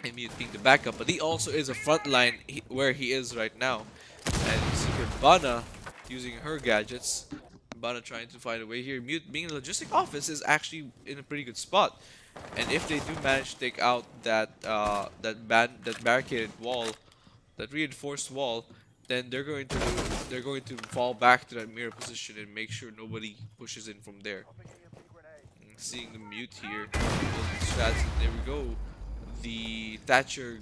and Mute being the backup, but he also is a front line where he is right now. And you see Hibana using her gadgets. Hibana trying to find a way here. Mute being in the logistic office is actually in a pretty good spot. And if they do manage to take out that barricaded wall, that reinforced wall, then they're going to fall back to that mirror position and make sure nobody pushes in from there. Seeing the mute here, building strats, and there we go. The Thatcher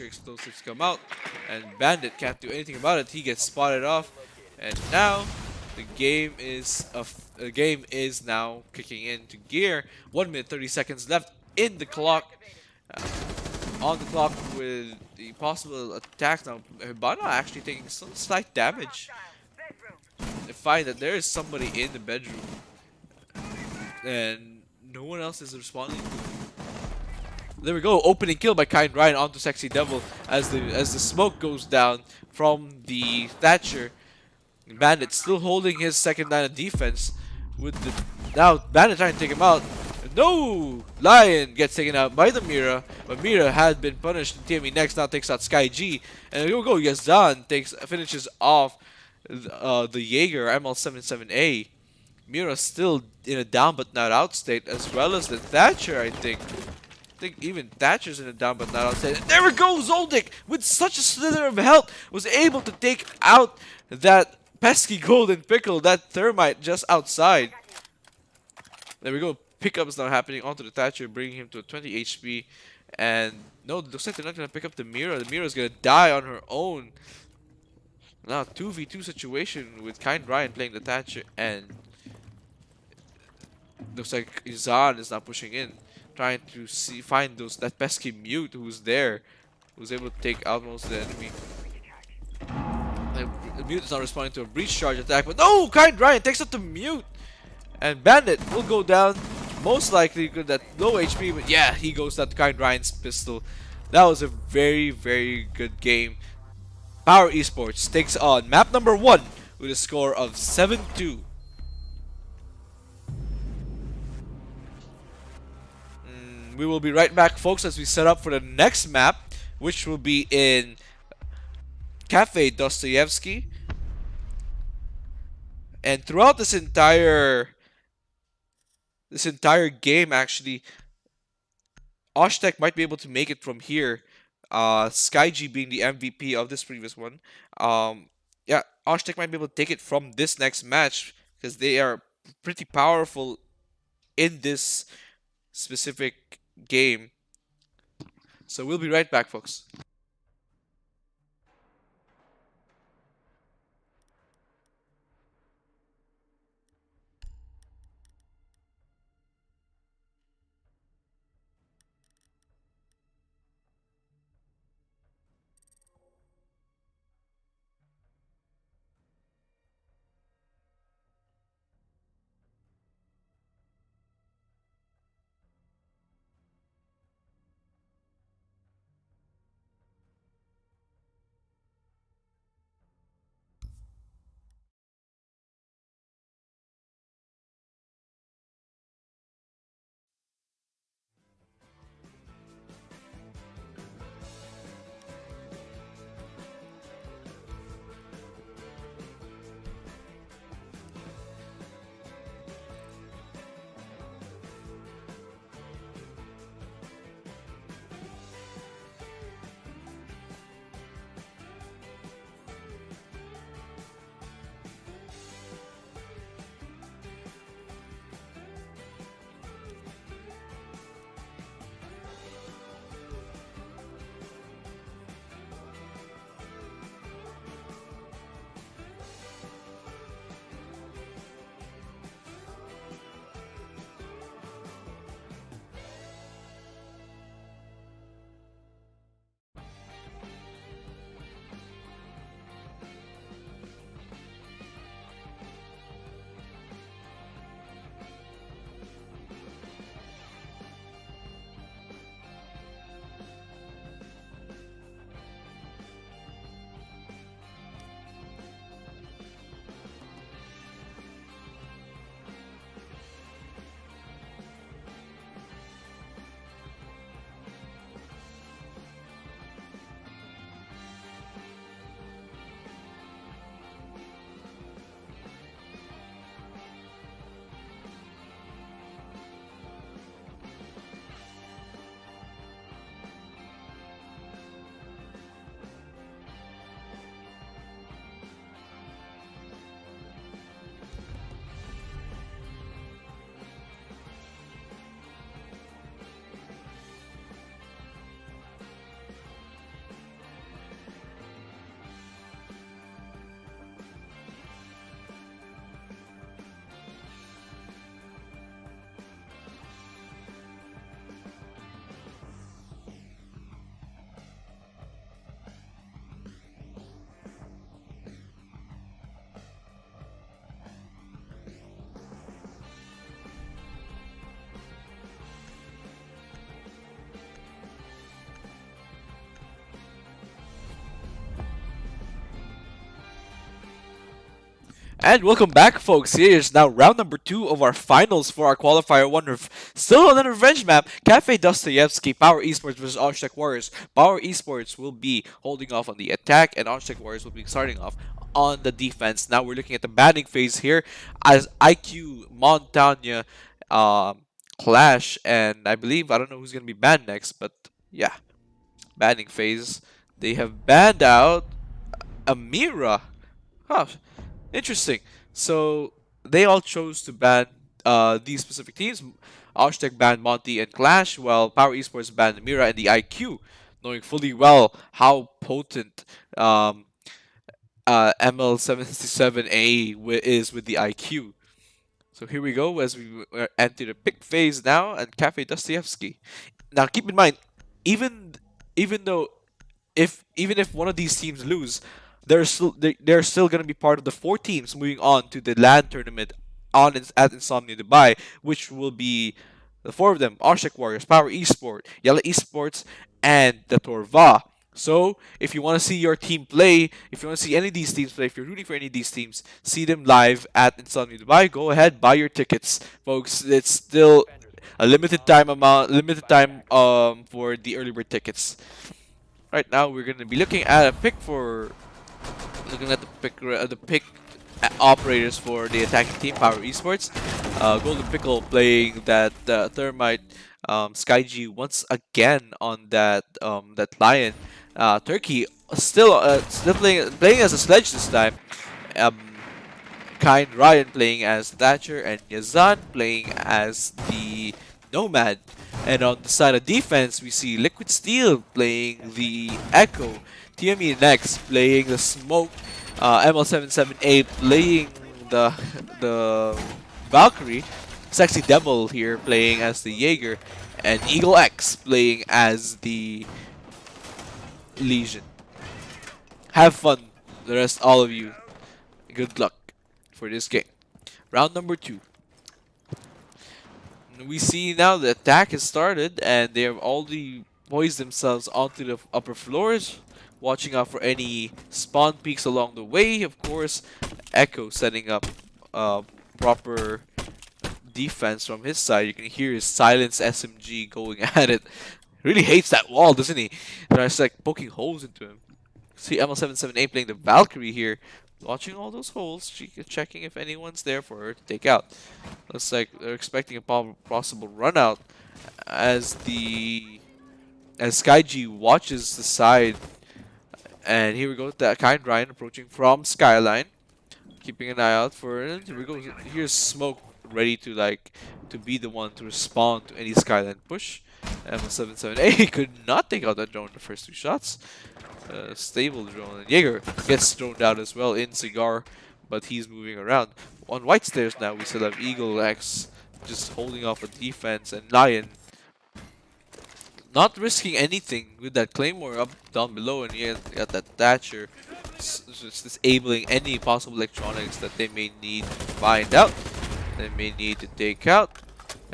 explosives come out, and Bandit can't do anything about it. He gets spotted off, and now the game is now kicking into gear. 1 minute 30 seconds left in the clock. Uh, on the clock with the possible attack now. Hibana actually taking some slight damage. They find that there is somebody in the bedroom, and no one else is responding. There we go, opening kill by Kind Ryan onto Sexy Devil as the smoke goes down from the Thatcher. Bandit still holding his second line of defense with the now Bandit trying to take him out. No! Lion gets taken out by the Mira, but Mira had been punished. And TME next now takes out Sky G, and here we go. Yazdan finishes off the Jaeger ML77A. Mira still in a down but not out state, as well as the Thatcher. I think even Thatcher's in a down but not out state. And there we go, Zoldyck with such a slither of health was able to take out that pesky golden pickle, that thermite just outside. There we go. Pickup is now happening onto the Thatcher, bringing him to 20 HP. And no, it looks like they're not going to pick up the Mira. The Mira is going to die on her own. Now, 2v2 situation with Kind Ryan playing the Thatcher, and looks like Izan is now pushing in, trying to find that pesky mute who's there, who's able to take out most of the enemy. The mute is not responding to a breach charge attack, but no! Kind Ryan takes out the mute! And Bandit will go down, most likely good at low HP, but yeah, he goes down to Kind Ryan's pistol. That was a very, very good game. Power Esports takes on map number 1 with a score of 7-2. We will be right back, folks, as we set up for the next map, which will be in Cafe Dostoevsky. And throughout this entire game, actually, Tekk might be able to make it from here. SkyG being the MVP of this previous one. Yeah, Tekk might be able to take it from this next match because they are pretty powerful in this specific game. So we'll be right back, folks. And welcome back, folks. Here's now round number 2 of our finals for our qualifier 1. Still on a revenge map. Cafe Dostoevsky, Power Esports versus Onstek Warriors. Power Esports will be holding off on the attack, and Onstek Warriors will be starting off on the defense. Now we're looking at the banning phase here as IQ, Montagna, Clash, and I believe, I don't know who's going to be banned next, but yeah, banning phase. They have banned out Amira. Huh, interesting. So they all chose to ban these specific teams. Oshtek banned Monty and Clash, while Power Esports banned Mira and the IQ, knowing fully well how potent ML77A is with the IQ. So here we go as we enter the pick phase now, and Cafe Dostoevsky. Now keep in mind, even even though even if one of these teams lose, they're still gonna be part of the 4 teams moving on to the LAN tournament at Insomnia Dubai, which will be the 4 of them: Arshak Warriors, Power Esport, Yellow Esports, and the Torva. So if you want to see your team play, if you want to see any of these teams play, if you're rooting for any of these teams, see them live at Insomnia Dubai. Go ahead, buy your tickets, folks. It's still Defenders a limited by time attackers. for the early bird tickets. Right now, we're gonna be looking at a pick for looking at the pick operators for the attacking team, Power Esports. Golden Pickle playing that Thermite. Skyg once again on that Lion. Turkey still playing as a Sledge this time. Um, Kind Ryan playing as Thatcher, and Yazan playing as the Nomad. And on the side of defense, we see Liquid Steel playing the Echo, TME next playing the Smoke, ML778 playing the Valkyrie, Sexy Devil here playing as the Jaeger, and Eagle X playing as the Legion. Have fun, the rest, all of you. Good luck for this game. Round number 2. We see now the attack has started, and they have already poised themselves onto the upper floors, watching out for any spawn peaks along the way. Of course, Echo setting up proper defense from his side. You can hear his silence SMG going at it. Really hates that wall, doesn't he? It's like poking holes into him. See ML778 playing the Valkyrie here, watching all those holes, checking if anyone's there for her to take out. Looks like they're expecting a possible run out as Skyg watches the side. And here we go, that Kind Ryan approaching from Skyline, keeping an eye out for it. Here we go. Here's Smoke ready to be the one to respond to any Skyline push. ML778 could not take out that drone in the first 2 shots. Stable drone. And Jaeger gets thrown out as well in Cigar, but he's moving around. On white stairs now, we still have Eagle X just holding off a defense, and Lion not risking anything with that Claymore up down below, and you got that Thatcher just disabling any possible electronics that they may need to find out, they may need to take out.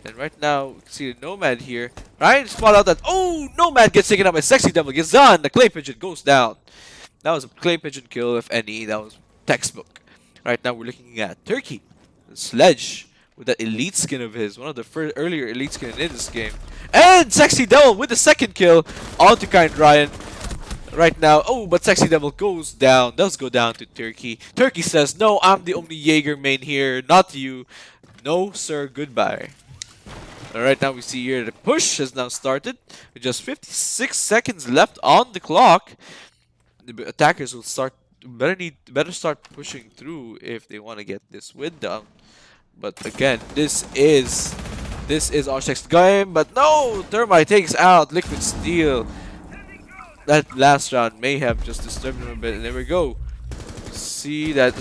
And right now, we can see the Nomad here. Ryan spot out that, oh, Nomad gets taken out by Sexy Devil. Gets on, the Clay Pigeon goes down. That was a Clay Pigeon kill, if any. That was textbook. Right now, we're looking at Turkey. Sledge with that elite skin of his. One of the earlier elite skin in this game. And Sexy Devil with the 2nd kill onto Kind Ryan. Right now, oh, but Sexy Devil goes down. Does go down to Turkey. Turkey says, no, I'm the only Jaeger main here, not you. No, sir, goodbye. Right now we see here the push has now started with just 56 seconds left on the clock. The attackers will better start pushing through if they want to get this win down. But again, this is Arshek's game, but no, Thermite takes out Liquid Steel. That last round may have just disturbed him a bit, and there we go. See that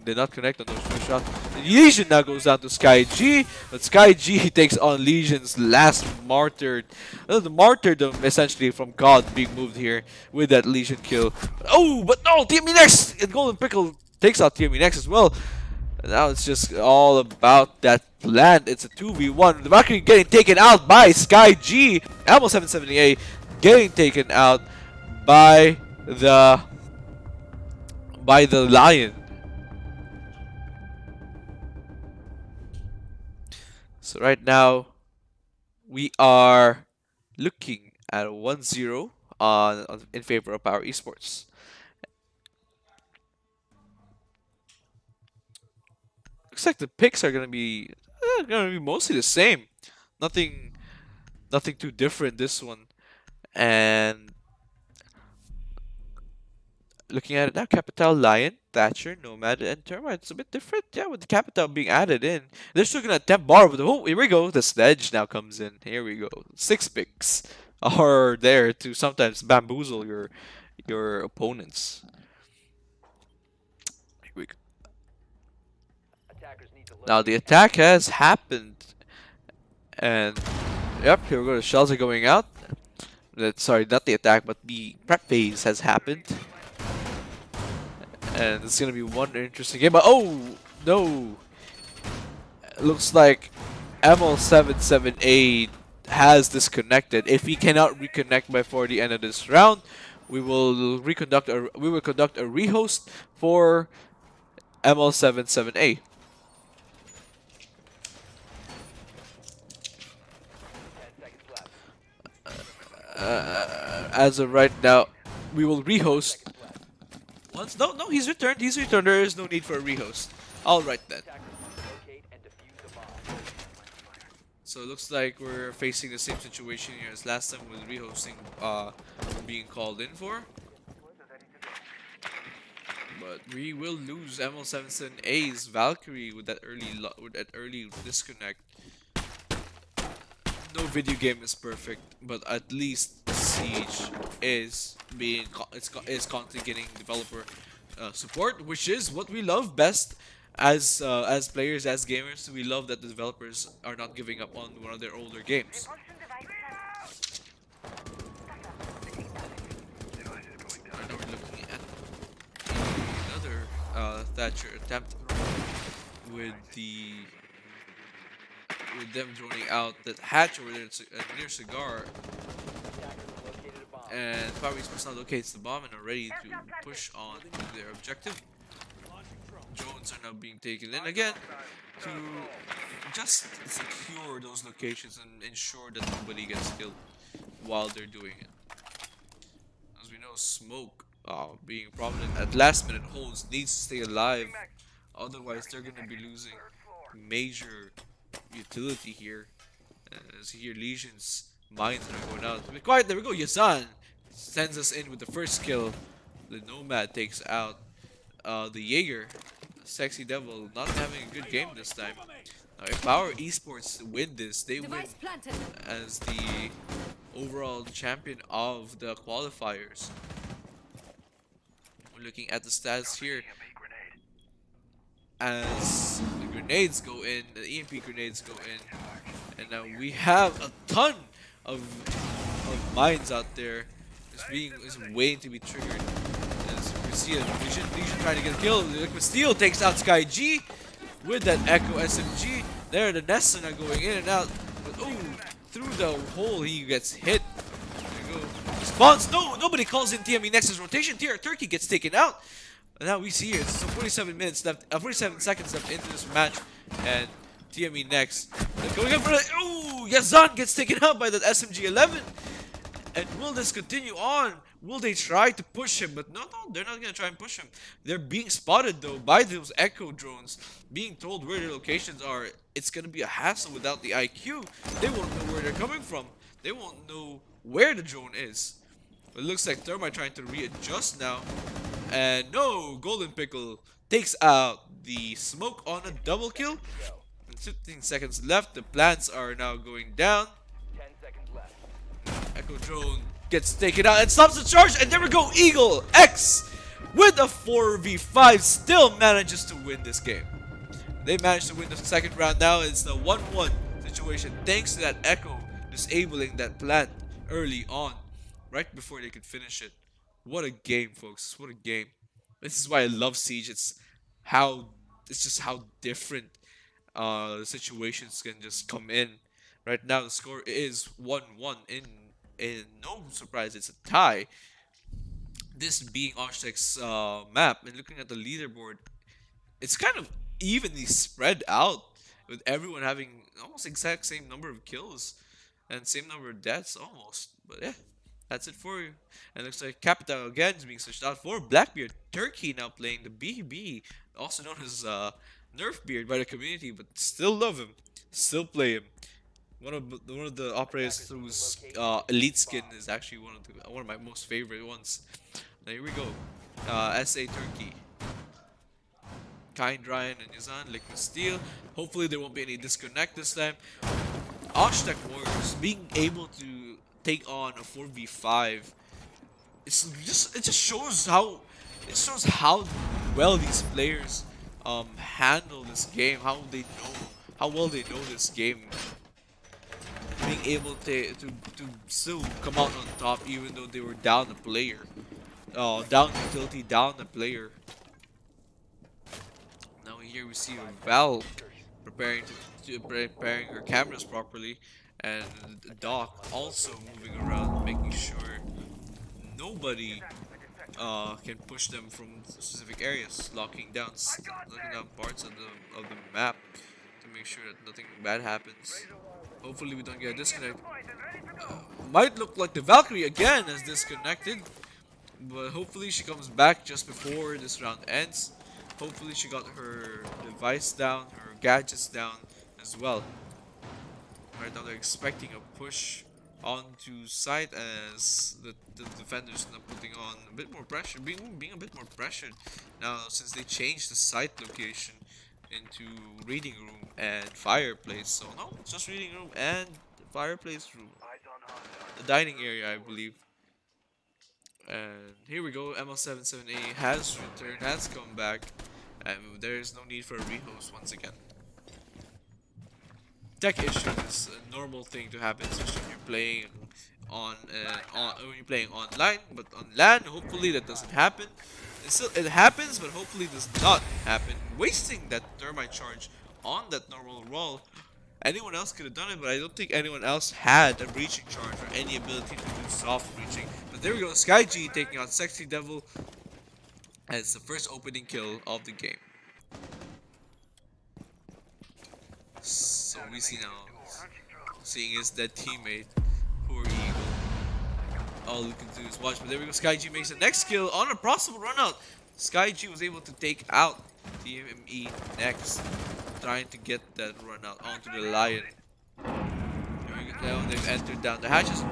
did not connect on those 2 shots. Legion now goes down to Skyg, but Skyg takes on Legion's last martyr. The martyrdom essentially from God being moved here with that Legion kill. Oh, but no, TME next! And Golden Pickle takes out TME next as well. And now it's just all about that land. It's a 2v1. The Valkyrie getting taken out by Skyg. Almost 778 getting taken out by the Lion. So right now we are looking at a 1-0 in favor of our esports. Looks like the picks are gonna be mostly the same. Nothing nothing too different this one. And looking at it now, Capital, Lion, Thatcher, Nomad, and Termite. It's a bit different, yeah, with the Capital being added in. They're still gonna attempt bar, but oh, here we go. The Sledge now comes in. Here we go. 6 picks are there to sometimes bamboozle your opponents. Here we go. Attackers need to Now the locate and attack defuse has the bomb. happened, and yep, here we go. The shells are going out. Sorry, not the attack, but the prep phase has happened, and it's gonna be one interesting game. But oh no, looks like ML778 has disconnected. If he cannot reconnect before the end of this round, we will conduct a rehost for ML77A. 10 seconds left. As of right now, we will rehost. Seconds left. Once no, he's returned. He's returned. There is no need for a rehost. All right then. Attackers need to locate and defuse the bomb. So it looks like we're facing the same situation here as last time with rehosting being called in for. But we will lose ML77A's Valkyrie with that early disconnect. No video game is perfect, but at least Siege is is constantly getting developer support, which is what we love best as players, as gamers. We love that the developers are not giving up on one of their older games. Right now we're looking at another Thatcher attempt with the with them droning out that hatch over there near Cigar, Attackers have located a bomb. and Power Esports now locates the bomb and are ready to push on to their objective. Drones are now being taken in again to just secure those locations and ensure that nobody gets killed while they're doing it. As we know, Smoke, being prominent at last minute holds, needs to stay alive. Otherwise, they're going to be losing major utility here. As here, Legion's mines are going out. Be quiet, there we go. Yazan sends us in with the first kill. The Nomad takes out the Jaeger. Sexy Devil not having a good game this time. Now, if our esports win this, they win Device planted. as the overall champion of the qualifiers. We're looking at the stats here as the grenades go in, the EMP grenades go in, and now we have a ton of mines out there is waiting to be triggered. As we see a Legion trying to get a kill. Liquid Steel takes out Sky G with that Echo SMG. There, the Nesson are going in and out, but ooh, through the hole he gets hit. There you go. Spawns. No, nobody calls in TME Nexus rotation. Turkey gets taken out. And now we see it. So 47 minutes left, 47 seconds left into this match, and TME next. They're going in for the. Ooh, Yazan gets taken out by that SMG-11. And will this continue on? Will they try to push him? But no, they're not gonna try and push him. They're being spotted though by those Echo drones, being told where their locations are. It's gonna be a hassle without the IQ. They won't know where they're coming from. They won't know where the drone is. It looks like Thermite trying to readjust now. And no, Golden Pickle takes out the Smoke on a double kill. 15 seconds left. The plants are now going down. 10 seconds left. Echo Drone gets taken out and stops the charge. And there we go. Eagle X with a 4v5 still manages to win this game. They managed to win the second round. Now it's the 1-1 situation thanks to that Echo disabling that plant early on, right before they could finish it. What a game, folks. What a game. This is why I love Siege. It's just how different situations can just come in. Right now the score is 1-1 in no surprise it's a tie. This being Oshtek's map, and looking at the leaderboard, it's kind of evenly spread out with everyone having almost exact same number of kills and same number of deaths almost. But yeah, that's it for you. And looks like Capital again is being switched out for Blackbeard. Turkey now playing the BB, also known as Nerfbeard by the community, but still love him, still play him. One of the operators Attackers need to whose locate and defuse elite the skin bomb. is actually one of my most favorite ones. Now here we go. SA Turkey. Kind Ryan and Yazan, Liquid Steel. Hopefully there won't be any disconnect this time. Oshtek Warriors being able to take on a 4v5. It just shows how well these players handle this game, how well they know this game, being able to still come out on top even though they were down a player. Down utility, down a player. Now here we see Val preparing preparing her cameras properly, and Doc also moving around, making sure nobody can push them from specific areas, locking down parts of the map to make sure that nothing bad happens. Hopefully we don't get a disconnect. Might look like the Valkyrie again has disconnected, but hopefully she comes back just before this round ends. Hopefully she got her device down, her gadgets down as well. Right now they're expecting a push onto site as the defenders now putting on a bit more pressure, being a bit more pressured now since they changed the site location into reading room and fireplace. So no, it's just reading room and fireplace room. The dining area, I believe. And here we go, ML77A has returned, has come back, and there is no need for a rehost once again. Tech issue is a normal thing to happen, especially when you're playing when you're playing online. But on LAN, hopefully that doesn't happen. It happens, but hopefully it does not happen. Wasting that thermite charge on that normal roll. Anyone else could have done it, but I don't think anyone else had a breaching charge or any ability to do soft breaching. But there we go, Sky G taking out Sexy Devil as the first opening kill of the game. So we see now, seeing his dead teammate, poor Eagle. All we can do is watch, but there we go, Sky G makes the next kill on a possible run out. Sky G was able to take out TME next, trying to get that run out onto the Lion. Now they've entered down the hatches.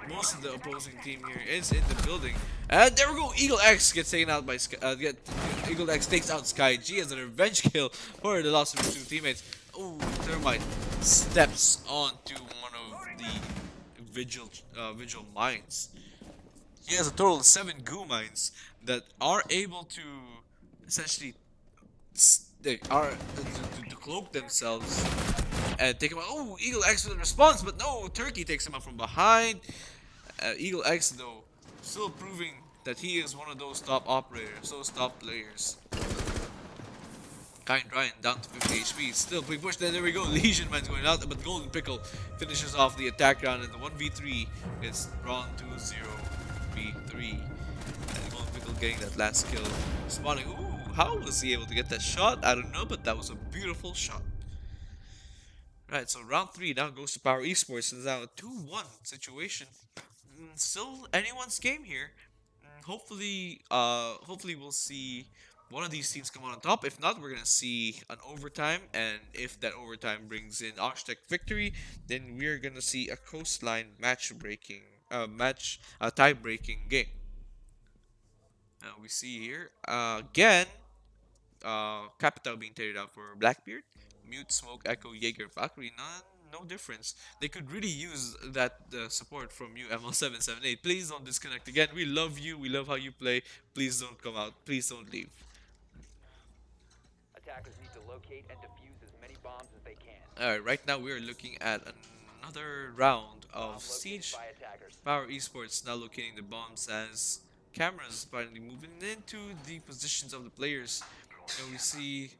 Most of the opposing team here is in the building. And there we go. Eagle X gets taken out by Eagle X takes out Sky G as a revenge kill for the loss of his two teammates. Oh, Thermite steps onto one of the Vigil mines. He has a total of 7 goo mines that are able to essentially to cloak themselves and take him out. Oh, Eagle X with a response, but no, Turkey takes him out from behind. Eagle X, though, still proving that he is one of those top operators, those top players. Kind Ryan down to 50 HP, still big push. Then there we go, Legion Man's going out, but Golden Pickle finishes off the attack round, and the 1v3 is drawn to 0v3. And Golden Pickle getting that last kill, spawning. Ooh, how was he able to get that shot? I don't know, but that was a beautiful shot. Right, so round 3 now goes to Power Esports. It's now a 2-1 situation. Still anyone's game here. Hopefully we'll see one of these teams come on top. If not, we're gonna see an overtime, and if that overtime brings in Oshtek victory, then we're gonna see a coastline tie-breaking game. Now we see here again, Capital being traded out for Blackbeard. Mute, Smoke, Echo, Jaeger, Valkyrie, no difference. They could really use that support from you, ML778. Please don't disconnect again. We love you. We love how you play. Please don't come out. Please don't leave. Attackers need to locate and defuse as many bombs as they can. Alright, right now we are looking at another round Bomb of located Siege. by attackers. Power Esports now locating the bombs as cameras finally moving into the positions of the players. And we see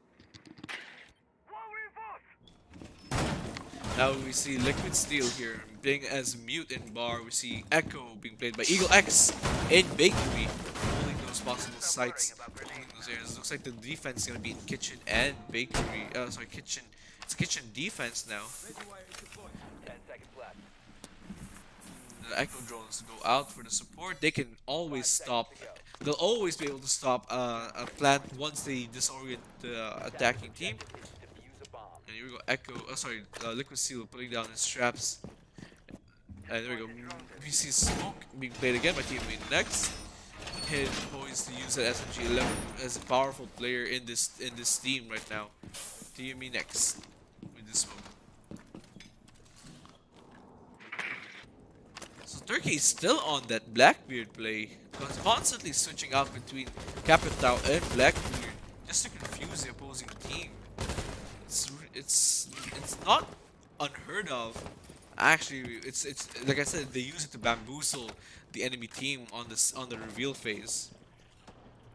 now we see Liquid Steel here playing as Mute in bar. We see Echo being played by Eagle X in Bakery, holding those possible sites, holding those areas. Looks like the defense is gonna be in kitchen and bakery. Kitchen It's kitchen defense now. 10 seconds left. The echo drones go out for the support. They can always 5 seconds stop. to go. They'll always be able to stop a plant once they disorient the Savage attacking team. objective is to defuse a bomb. And here we go, Echo. Oh, sorry, Liquid Steel putting down his straps. And there we go. We see smoke being played again by Team next. Hit poised to use that SMG-11 as a powerful player in this team right now. Team next with the smoke. So Turkey is still on that Blackbeard play, constantly switching out between Capitao and Blackbeard just to confuse the opposing team. It's not unheard of. Actually, it's like I said, they use it to bamboozle the enemy team on the reveal phase.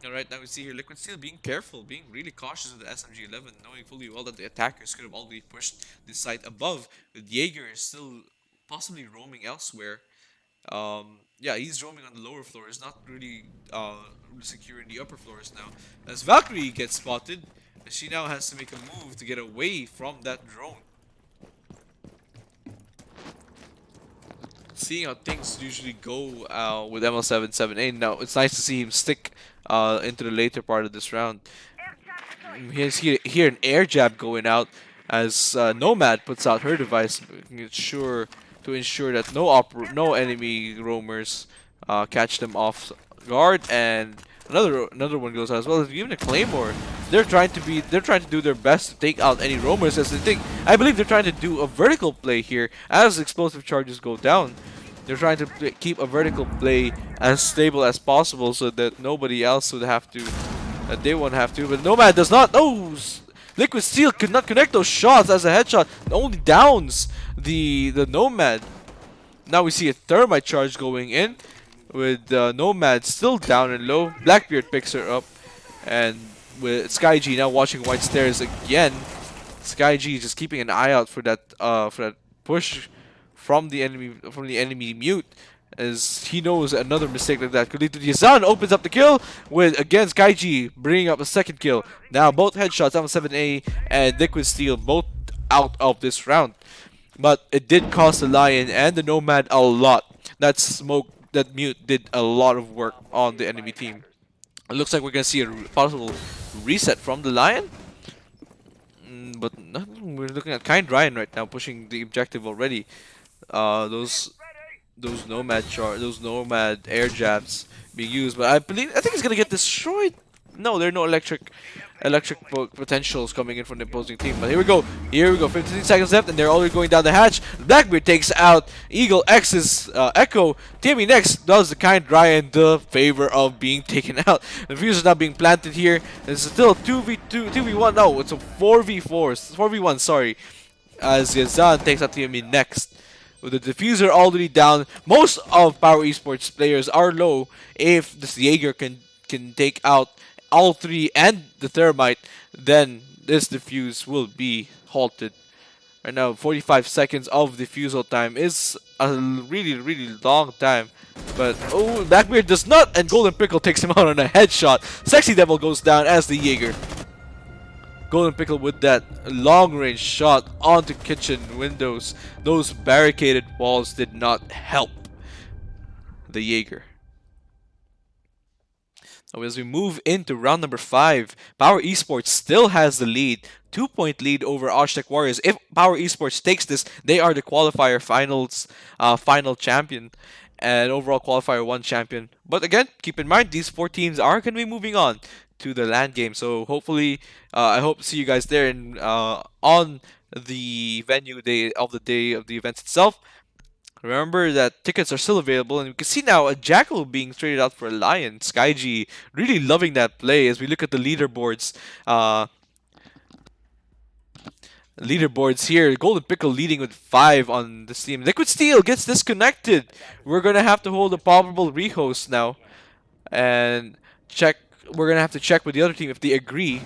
And right now we see here Liquid Steel being careful, being really cautious with the SMG-11, knowing fully well that the attackers could have already pushed the site above. With Jaeger still possibly roaming elsewhere. Yeah, he's roaming on the lower floors, not really secure in the upper floors now. As Valkyrie gets spotted, she now has to make a move to get away from that drone. Seeing how things usually go with ML778, now it's nice to see him stick into the later part of this round. Here's here an air jab going out as Nomad puts out her device, making it sure to ensure that no enemy roamers catch them off guard, and another one goes out as well. Even a claymore. They're trying to do their best to take out any roamers as they think. I believe they're trying to do a vertical play here as explosive charges go down. They're trying to keep a vertical play as stable as possible so that nobody else would have to they won't have to, but Nomad does not. Oh, Liquid Steel could not connect those shots as a headshot. Only downs the Nomad. Now we see a thermite charge going in with Nomad still down and low. Blackbeard picks her up, and with SkyG now watching White Stairs again. SkyG just keeping an eye out for that push from the enemy mute, as he knows another mistake like that could lead to the Yazan. Opens up the kill with again SkyG bringing up a second kill. Now both headshots, M7A and Liquid Steel, both out of this round. But it did cost the Lion and the Nomad a lot. That smoke, that mute did a lot of work on the enemy team. It looks like we're gonna see a possible reset from the Lion. But we're looking at Kind Ryan right now pushing the objective already. Those those nomad air jabs being used, but I think it's gonna get destroyed. No, there are no electric potentials coming in from the opposing team. But here we go. 15 seconds left, and they're already going down the hatch. Blackbeard takes out Eagle X's Echo. Timmy next does the Kind Ryan the favor of being taken out. The fuse is now being planted here. It's still 2v2, 2v1. No, it's a 4v4, 4v1. Sorry, as Yazan takes out Timmy next. With the diffuser already down, most of Power Esports players are low. If this Jaeger can take out all three and the thermite, then this diffuse will be halted. Right now, 45 seconds of diffusal time is a really long time. But oh, Blackbeard does not, and Golden Pickle takes him out on a headshot. Sexy Devil goes down as the Jaeger. Golden Pickle with that long-range shot onto kitchen windows. Those barricaded walls did not help the Jaeger. Now as we move into round number 5, Power Esports still has the lead. 2-point lead over Aztec Warriors. If Power Esports takes this, they are the qualifier finals final champion and overall qualifier 1 champion. But again, keep in mind these 4 teams are going to be moving on to the LAN game. So hopefully, I hope to see you guys there in, on the venue day of the events itself. Remember that tickets are still available, and we can see now a Jackal being traded out for a Lion. SkyG really loving that play as we look at the leaderboards. Leaderboards here. Golden Pickle leading with 5 on this team. Liquid Steel gets disconnected. We're gonna have to hold a probable rehost now, and check. We're gonna have to check with the other team if they agree.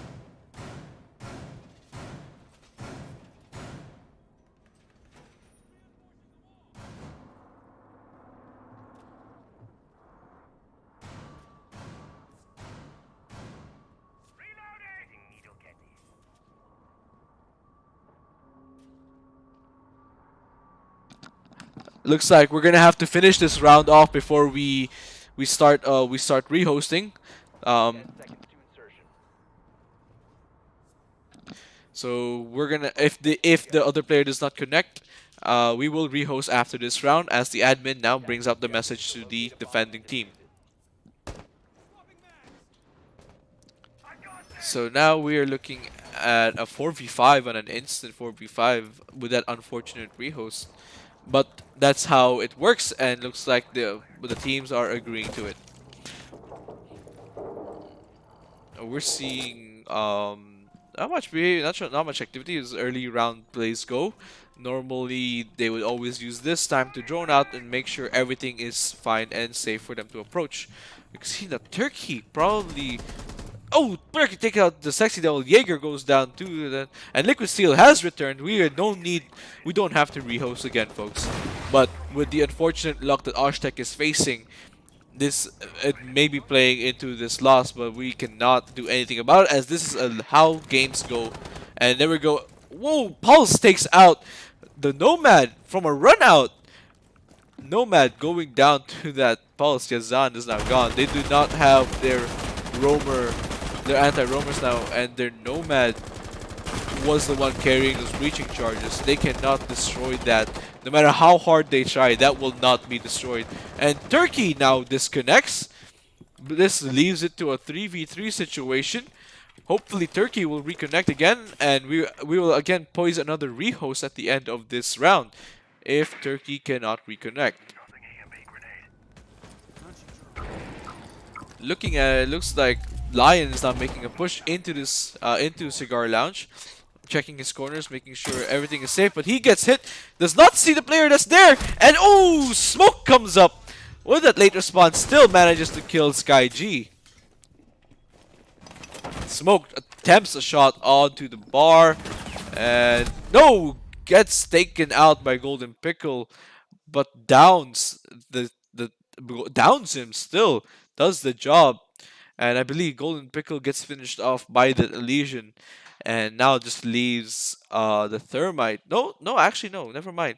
Looks like we're gonna have to finish this round off before we start rehosting. Um, 10 seconds to insertion. so we're gonna if the other player does not connect, we will rehost after this round as the admin now 10. brings out the Go. message to the Locate a bomb and defending defuse team. it. So now we are looking at a 4v5 on an instant 4v5 with that unfortunate rehost. But that's how it works, and looks like the teams are agreeing to it. We're seeing not much behavior, not much activity as early round plays go. Normally they would always use this time to drone out and make sure everything is fine and safe for them to approach. You can see that Turkey probably. Oh, Turkey take out the sexy devil. Jaeger goes down too, and Liquid Steel has returned. We don't have to rehost again, folks. But with the unfortunate luck that Oshtek is facing, this it may be playing into this loss, but we cannot do anything about it as this is how games go. And there we go. Whoa, Pulse takes out the Nomad from a run out. Nomad going down to that Pulse. Yazan is now gone. They do not have roamer, their anti-roamers now, and their Nomad was the one carrying those breaching charges. They cannot destroy that. No matter how hard they try, that will not be destroyed. And Turkey now disconnects. This leaves it to a 3v3 situation. Hopefully Turkey will reconnect again, and we will again poise another rehost at the end of this round if Turkey cannot reconnect. Looking at it, looks like Lion is now making a push into this into Cigar Lounge, checking his corners, making sure everything is safe. But he gets hit, does not see the player that's there, and oh, smoke comes up. With that late response, still manages to kill Sky G. Smoke attempts a shot onto the bar, and no, gets taken out by Golden Pickle, but downs him still, does the job. And I believe Golden Pickle gets finished off by the Elysian, and now just leaves the Thermite. No, no, actually no, never mind.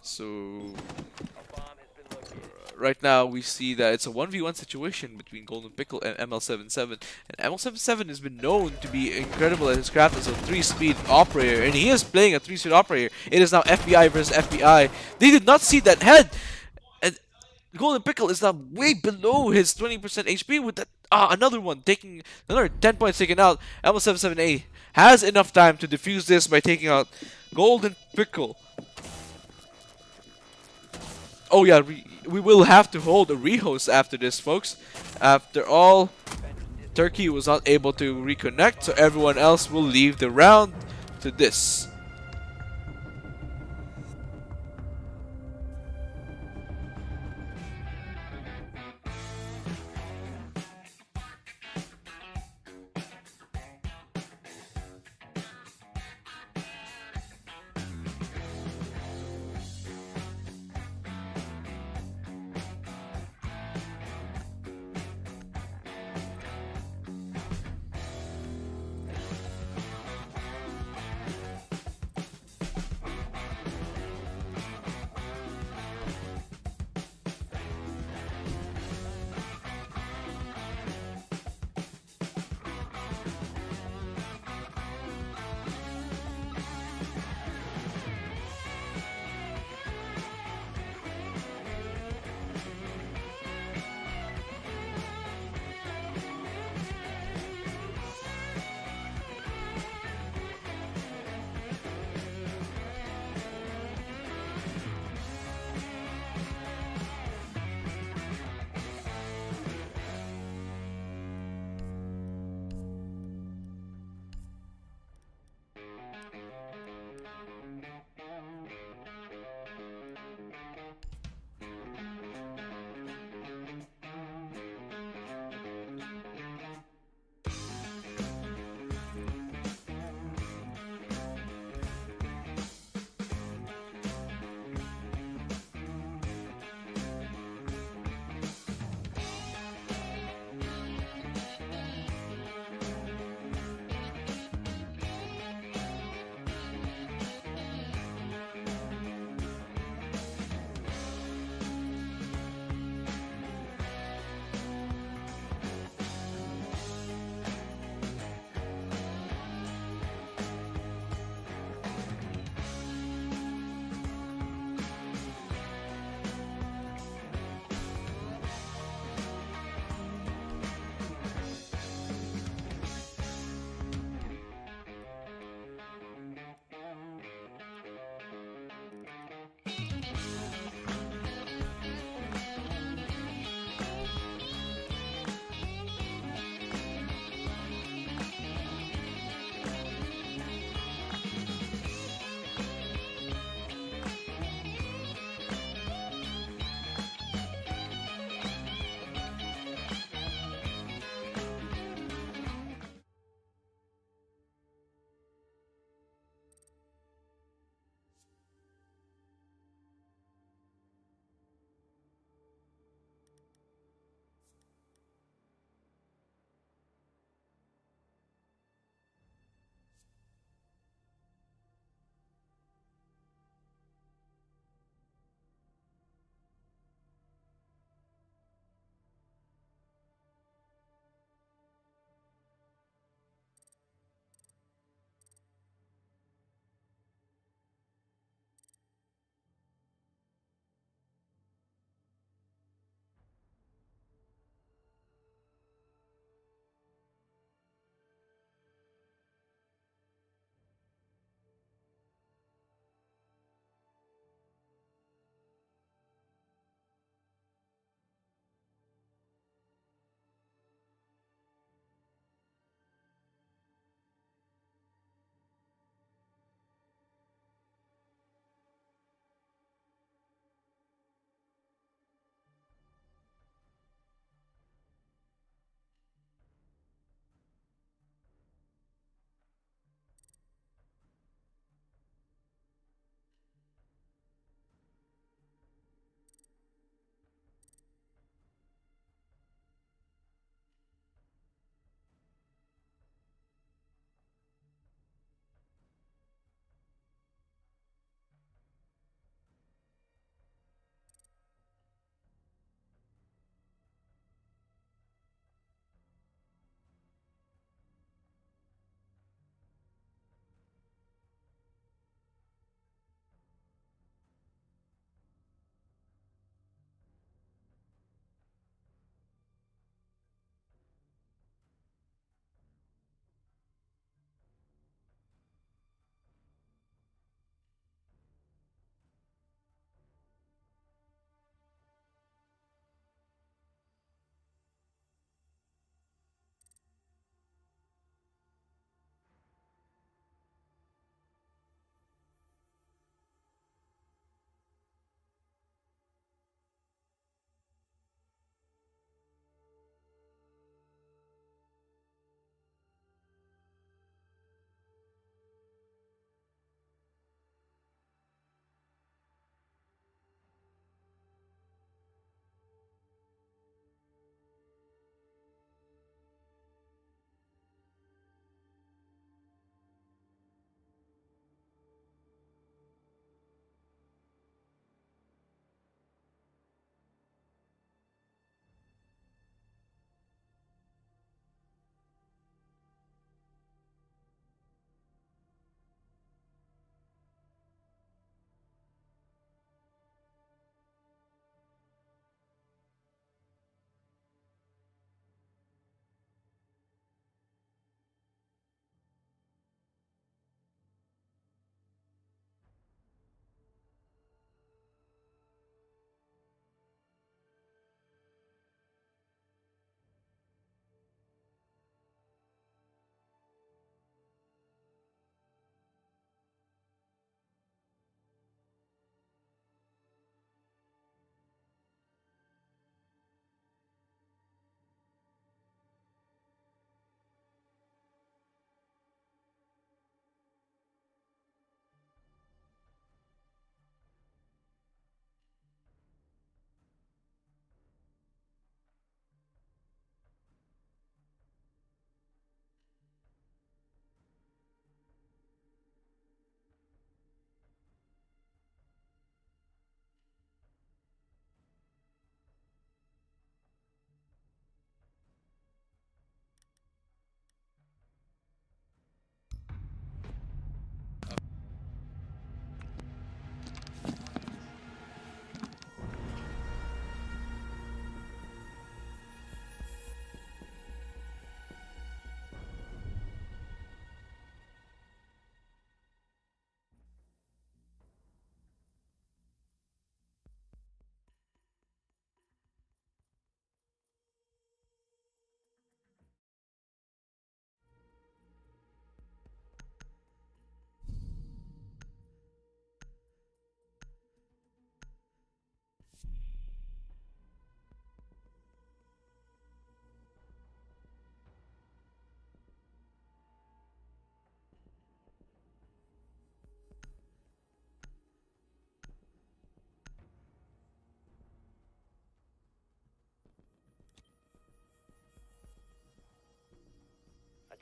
So A bomb has been located. right now we see that it's a 1v1 situation between Golden Pickle and ML77. And ML77 has been known to be incredible at his craft as a 3-speed operator, and he is playing a 3-speed operator. It is now FBI versus FBI. They did not see that head, and Golden Pickle is now way below his 20% HP with that another one taking another 10 points taken out. ML77A has enough time to defuse this by taking out Golden Pickle. Oh yeah, we will have to hold a rehost after this, folks. After all, Turkey was not able to reconnect, so everyone else will leave the round to this.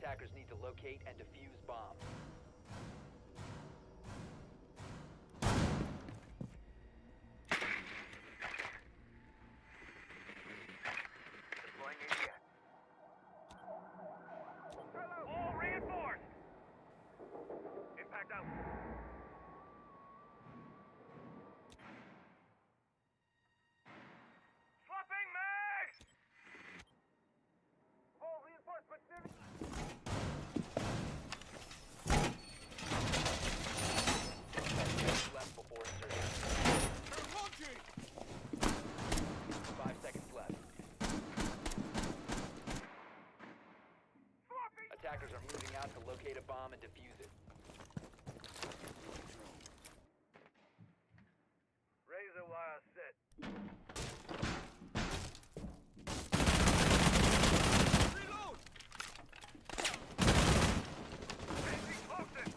attackers need to locate and defuse bomb. Deploying ADS. All reinforced. Impact out. Swapping mags. All reinforcements near me. 10 seconds left before insertion. 5 seconds left. Attackers are moving out to locate a bomb and defuse it. Razor wire set. Reload! Changing closest!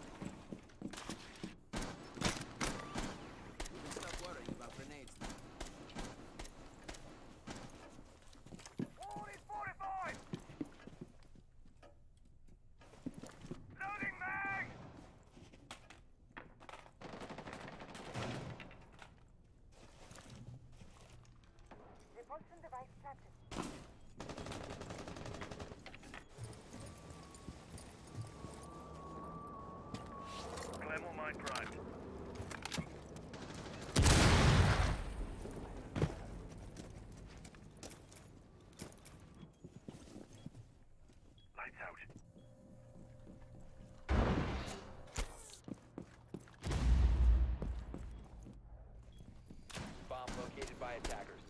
Stop worrying about grenades. 45! Loading mag! Repulsion device captured. Glamour mine drive. Lights out. Bomb located by attackers.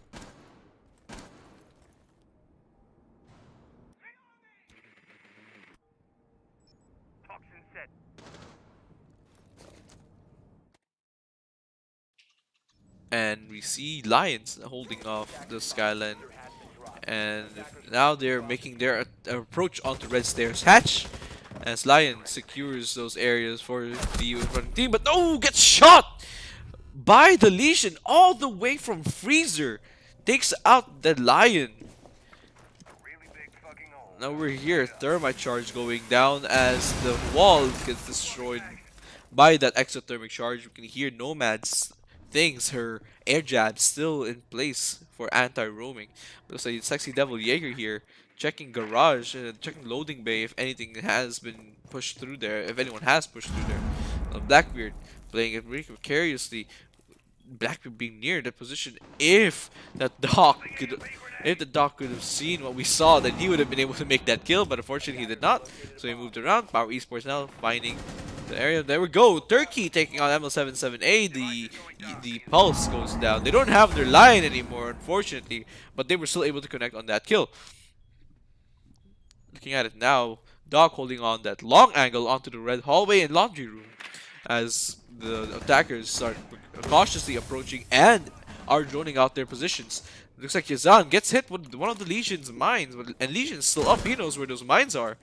Toxin set. And we see Lions holding off the Skyline. And now they're making their approach onto Red Stairs Hatch as Lion secures those areas for the running team. But no, gets shot by the Legion all the way from Freezer. Takes out the Lion. Really big fucking hole. Now we're here, thermite charge going down as the wall gets destroyed by that exothermic charge. We can hear Nomad's things, her air jab still in place for anti-roaming. Looks like Sexy Devil Jaeger here, checking garage, checking loading bay if anything has been pushed through there, if anyone has pushed through there. Blackbeard playing it really precariously. Blackbeard being near that position. If the doc could have seen what we saw, then he would have been able to make that kill. But unfortunately, he did not. So he moved around. Power Esports now finding the area. There we go. Turkey taking on ML77A. The pulse goes down. They don't have their line anymore, unfortunately, but they were still able to connect on that kill. Looking at it now, Doc holding on that long angle onto the red hallway and laundry room as the attackers start cautiously approaching and are droning out their positions. Looks like Yazan gets hit with one of the Legion's mines, and Legion's still up. He knows where those mines are.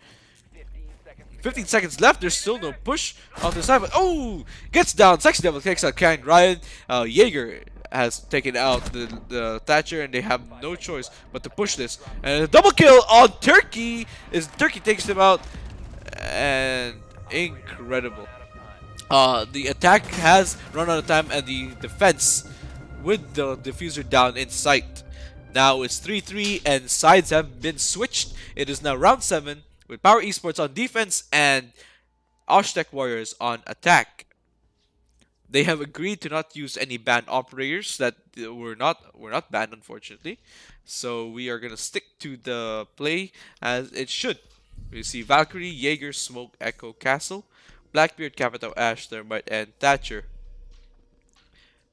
15 seconds left. There's still no push on the side, but oh, gets down. Sexy Devil takes out Kind Ryan. Jaeger has taken out the Thatcher, and they have no choice but to push this. And a double kill on Turkey. Turkey takes him out, and incredible. The attack has run out of time, and the defense with the diffuser down in sight. Now it's 3-3, and sides have been switched. It is now round 7 with Power Esports on defense and Tekk Warriors on attack. They have agreed to not use any banned operators that were not banned, unfortunately. So we are gonna stick to the play as it should. We see Valkyrie, Jaeger, Smoke, Echo, Castle, Blackbeard, Capitao, Ash, Thermite, and Thatcher.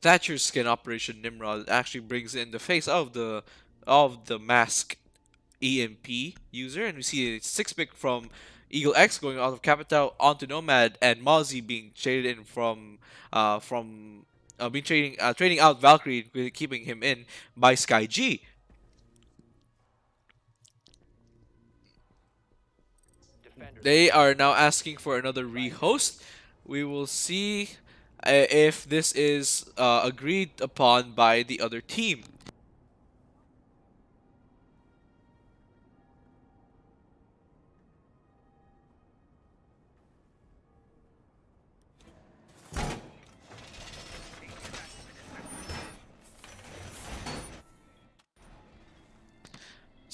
Thatcher's skin operation Nimrod actually brings in the face of the mask EMP user, and we see a 6-pick from Eagle X going out of Capitao onto Nomad, and Mozzie being traded in trading out Valkyrie, keeping him in by Sky G. They are now asking for another rehost. We will see if this is agreed upon by the other team.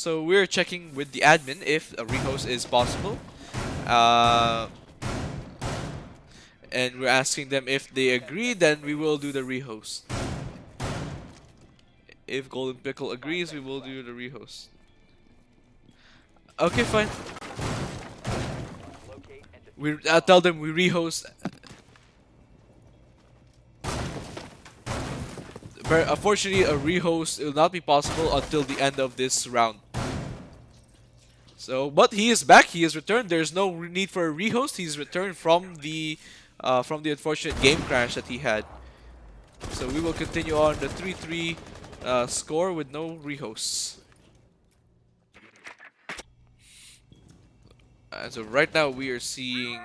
So we're checking with the admin if a rehost is possible. Uh, and we're asking them if they agree, then we will do the rehost. If Golden Pickle agrees, we will do the rehost. Okay, fine. Locate and defuse We the I'll bomb. tell them we rehost. But unfortunately, a rehost will not be possible until the end of this round. So, but he is back. He has returned. There's no need for a rehost. He's returned from the unfortunate game crash that he had. So we will continue on the 3-3 score with no rehosts. So right now we are seeing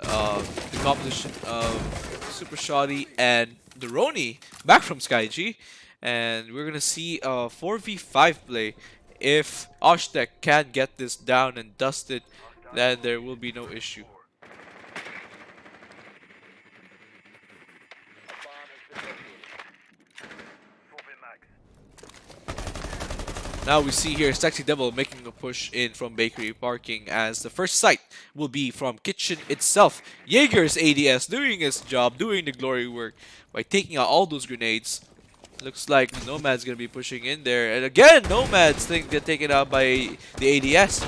the composition of Super Shoddy and Doroni back from SkyG, and we're gonna see a 4v5 play. If Oshtek can get this down and dusted, then there will be no issue. A bomb has been located. Full max. Now we see here Sexy Devil making a push in from Bakery Parking as the first sight will be from Kitchen itself. Jaeger's ADS doing his job, doing the glory work by taking out all those grenades. Looks like Nomad's gonna be pushing in there, and again Nomad's thing get taken out by the ADS.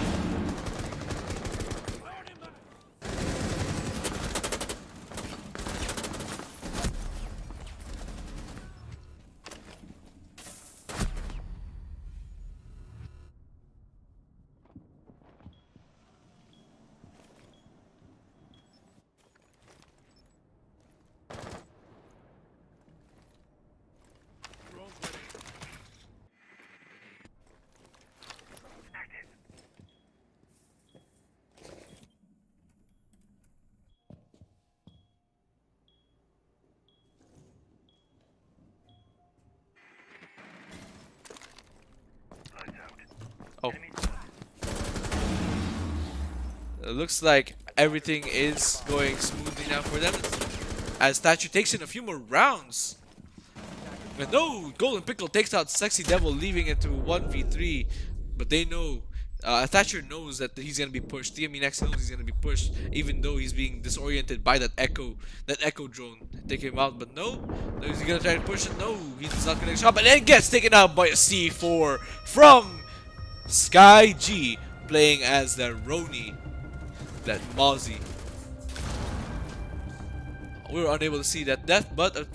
Lights out. Oh, Enemy it looks like everything is going smoothly now for them as Statue takes in a few more rounds. And no, Golden Pickle takes out Sexy Devil, leaving it to 1v3. But they know, Thatcher knows that he's gonna be pushed. TME next knows he's gonna be pushed, even though he's being disoriented by that echo drone. Take him out, but no, is he gonna try to push it? No, he's not gonna get shot, but then gets taken out by a C4 from Sky G, playing as that Roni, that Mozzie. We were unable to see that death, but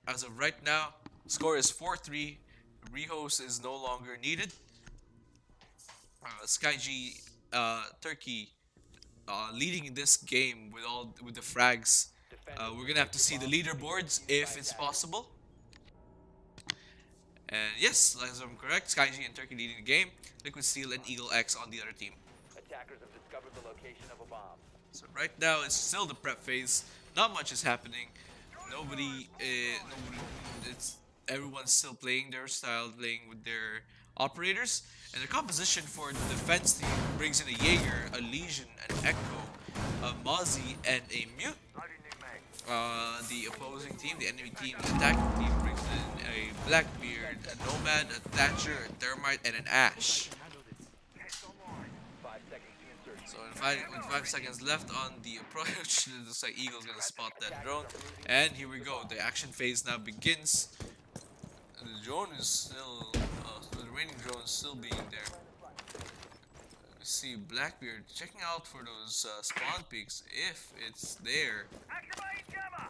as of right now, score is 4-3. Rehost is no longer needed. SkyG Turkey leading this game with the frags. We're gonna have to see the leaderboards if it's possible. And yes, as I'm correct, SkyG and Turkey leading the game. Liquid Steel and Eagle X on the other team. attackers have discovered the location of a bomb. So right now it's still the prep phase. Not much is happening. Nobody, it's everyone's still playing their style, playing with their operators. And the composition for the defense team brings in a Jaeger, a Legion, an Echo, a Mozzie, and a Mute. Loading new mag. The opposing team, the enemy team, the attacking team brings in a Blackbeard, a Nomad, a Thatcher, a Thermite, and an Ash. Test online. 5 seconds to insertion. So with 5 seconds left on the approach, it looks like Eagle's gonna spot that drone. And here we go. The action phase now begins. And the drone is still, the remaining drone is still being there. We see Blackbeard checking out for those spawn peaks if it's there. Activate jammer.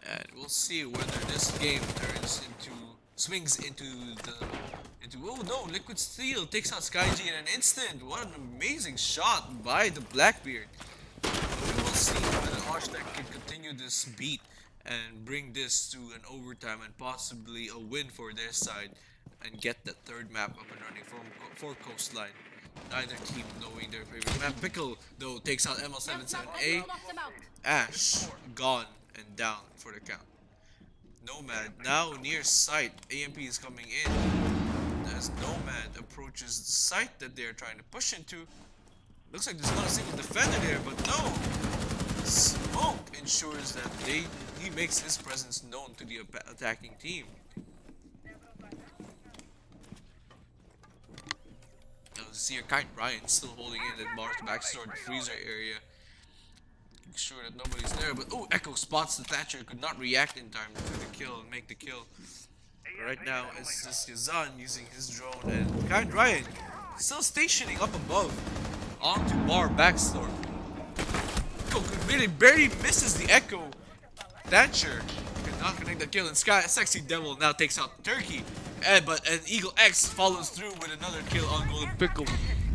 And we'll see whether this game swings into oh no, Liquid Steel takes out SkyG in an instant. What an amazing shot by the Blackbeard. We will see whether Oshtek can continue this beat and bring this to an overtime and possibly a win for their side and get that third map up and running for Coastline. Neither team knowing their favorite map. Pickle, though, takes out ML77A. Ash, gone and down for the count. Nomad, now near site. AMP is coming in. As Nomad approaches the site that they're trying to push into. Looks like there's not a single defender there, but no! Smoke ensures that he makes his presence known to the attacking team. Now see your Kind Ryan still holding in that bar to backstore the freezer area. Make sure that nobody's there, but oh, Echo spots the Thatcher, could not react in time to the kill and make the kill. But right now it's just Yazan using his drone and Kind Ryan still stationing up above onto bar backstore. Really barely misses the Echo. Thatcher could not connect the kill, and Sexy Devil now takes out Turkey. But an Eagle X follows through with another kill on Golden Pickle.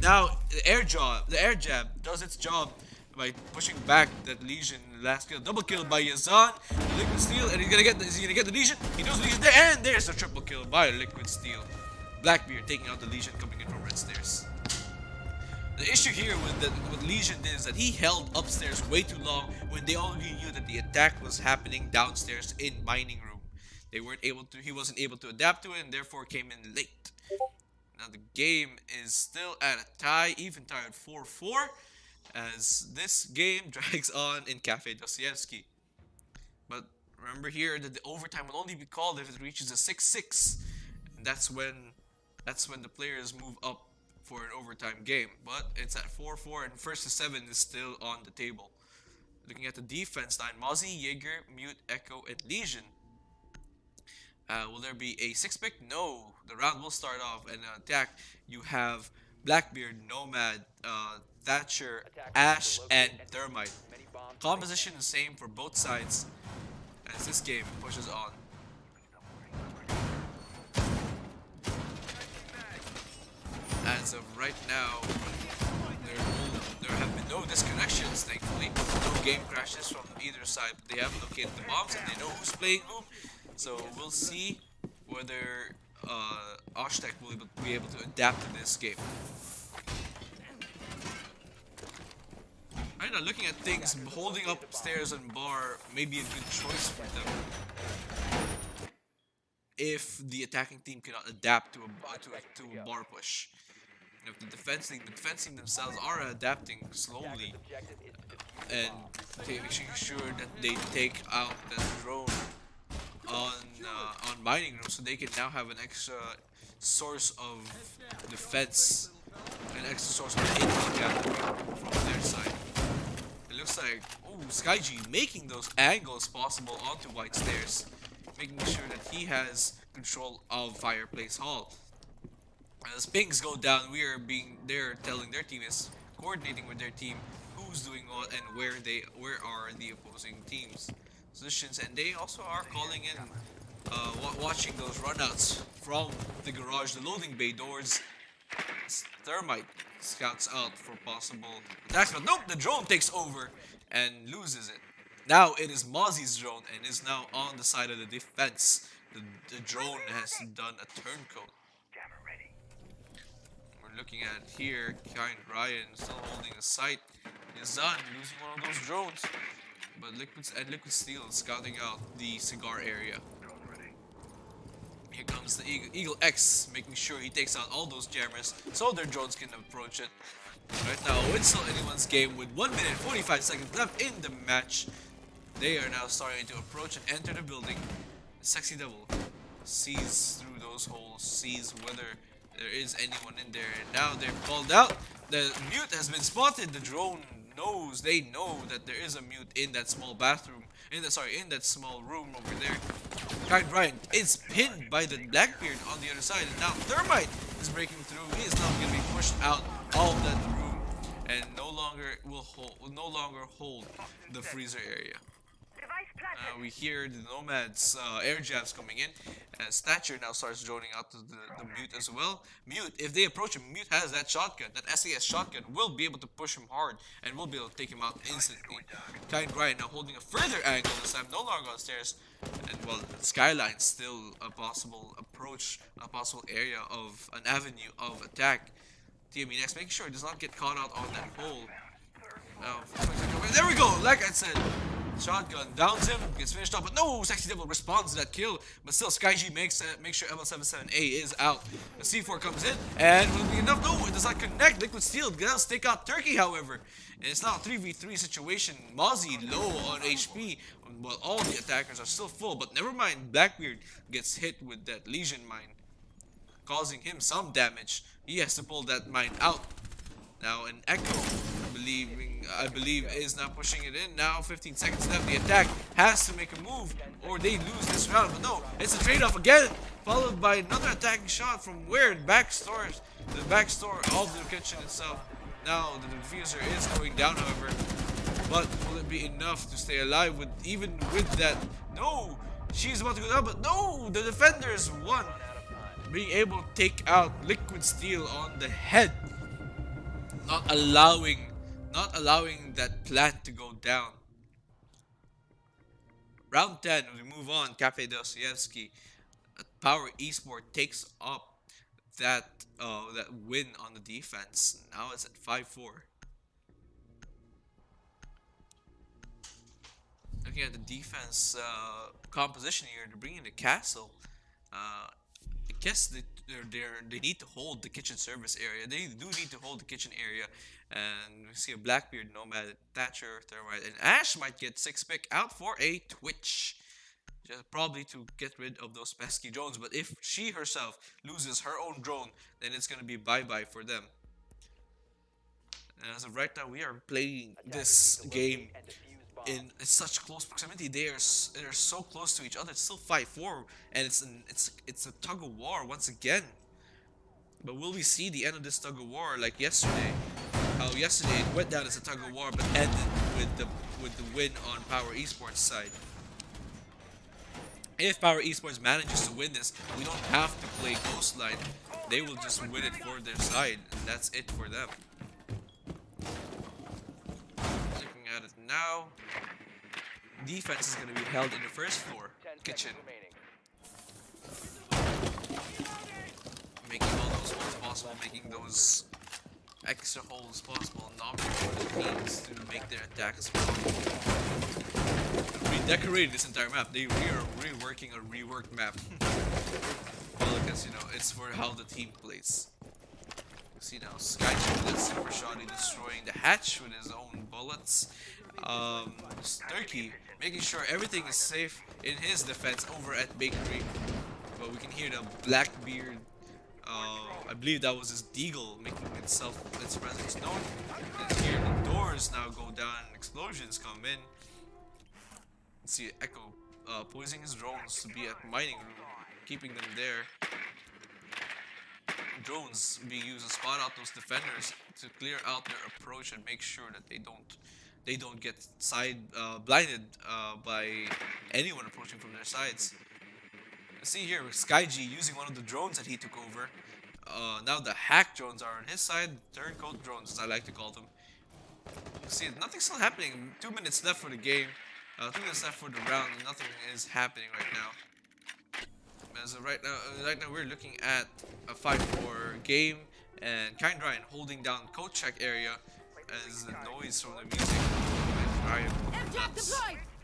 Now the air jab does its job by pushing back that Legion last kill. Double kill by Yazan, Liquid Steel, and he's gonna get the Legion. He knows the Legion there, and there's a triple kill by Liquid Steel. Blackbeard taking out the Legion coming in from red stairs. The issue here with Legion is that he held upstairs way too long when they already knew that the attack was happening downstairs in mining room. He wasn't able to adapt to it and therefore came in late. Now the game is still at a tie, even tie at 4-4, as this game drags on in Cafe Dostoevsky. But remember here that the overtime will only be called if it reaches a 6-6, and that's when the players move up for an overtime game. But it's at 4-4 and first to 7 is still on the table. Looking at the defense line, Mozzie, Jaeger, Mute, Echo, and Legion. Will there be a 6-pick? No. The round will start off and attack. You have Blackbeard, Nomad, Thatcher, Ash, and Thermite. Composition is the same for both sides as this game pushes on. As of right now, there have been no disconnections, thankfully. No game crashes from either side. They have located the bombs and they know who's playing who. So we'll see whether Tekk will be able to adapt to this game. Right now, looking at things, holding upstairs and bar may be a good choice for them if the attacking team cannot adapt to a bar push. If the defense team themselves are adapting slowly and making sure that they take out the drone on mining room, so they can now have an extra source of defense, an extra source of intel gathering from their side. It looks like SkyG making those angles possible onto White Stairs, making sure that he has control of Fireplace Hall. As pings go down, they're telling their team is coordinating with their team who's doing what and where are the opposing teams positions, and they also are calling in watching those runouts from the garage, the loading bay doors. Thermite scouts out for possible attacks, but nope, the drone takes over and loses it. Now it is Mozzie's drone and is now on the side of the defense. The drone has done a turncoat. We're looking at here, Kind Ryan still holding a sight. Yazan losing one of those drones. But Liquid Steel scouting out the cigar area. Here comes the Eagle X, making sure he takes out all those jammers so their drones can approach it. Right now, it's still anyone's game with 1 minute 45 seconds left in the match. They are now starting to approach and enter the building. Sexy Devil sees through those holes, sees whether there is anyone in there, and now they're called out. The mute has been spotted. The drone knows, they know that there is a mute in that small bathroom, in that small room over there. Kind Ryan is pinned by the Blackbeard on the other side, and now Thermite is breaking through. He is now going to be pushed out of that room and no longer will no longer hold the freezer area. We hear the Nomads air jabs coming in, and Stature now starts droning out to the Mute as well. Mute, if they approach him, Mute has that shotgun, that SAS shotgun, will be able to push him hard and will be able to take him out instantly. Kind Brian now holding a further angle this time, no longer on stairs, and well, Skyline's still a possible approach, a possible area of an avenue of attack. TME next, making sure it does not get caught out on that hole. Oh, there we go. Like I said, shotgun downs him, gets finished off, but no, Sexy Devil responds to that kill. But still, SkyG makes sure ML77A is out. The C4 comes in, and will be enough. No, it does not connect. Liquid Steel does take out Turkey, however. And it's now a 3v3 situation. Mozzie low on HP, while all the attackers are still full. But never mind, Blackbeard gets hit with that Legion mine, causing him some damage. He has to pull that mine out. Now an Echo, I believe, is now pushing it in. Now 15 seconds left. The attack has to make a move, or they lose this round. But no, it's a trade-off again, followed by another attacking shot from where? The back store of the kitchen itself. Now the diffuser is going down, however. But will it be enough to stay alive with even with that? No, she's about to go down, but no, the defenders won, being able to take out Liquid Steel on the head. Not allowing that plant to go down. Round 10, we move on. Cafe Dostoevsky, Power Esports takes up that win on the defense. Now it's at 5-4. Looking at the defense composition here, they're bringing the castle. I guess they need to hold the kitchen service area. They do need to hold the kitchen area. And we see a Blackbeard, Nomad, Thatcher, Thermite, and Ash might get 6-pick out for a Twitch. Just probably to get rid of those pesky drones. But if she herself loses her own drone, then it's going to be bye-bye for them. And as of right now, we are playing this game in such close proximity. They're so close to each other. It's still 5-4, and it's a tug of war once again. But will we see the end of this tug of war like yesterday? How yesterday it went down as a tug of war, but ended with the win on Power Esports side. If Power Esports manages to win this, we don't have to play Ghostline. They will just win it for their side, and that's it for them. Looking at it now, defense is going to be held in the first floor kitchen, making all those holes possible, making those extra holes possible, not for the teams to make their attacks. Redecorated this entire map. They are reworking a reworked map. Well, because it's for how the team plays. See now, Skychip with that super shot, destroying the hatch with his own bullets. Turkey making sure everything is safe in his defense over at Bakery. But we can hear the Blackbeard. I believe that was his Deagle making its presence known. And here the doors now go down and explosions come in. Let's see Echo poising his drones to be at mining room, keeping them there. Drones being used to spot out those defenders to clear out their approach and make sure that they don't get blinded by anyone approaching from their sides. See here with SkyG using one of the drones that he took over. Now the hack drones are on his side, turncoat drones as I like to call them. See, nothing's still happening. 2 minutes left for the game. 2 minutes left for the round, and nothing is happening right now. As of right now we're looking at a 5-4 game, and Kind Ryan holding down coat check area as the noise from the music.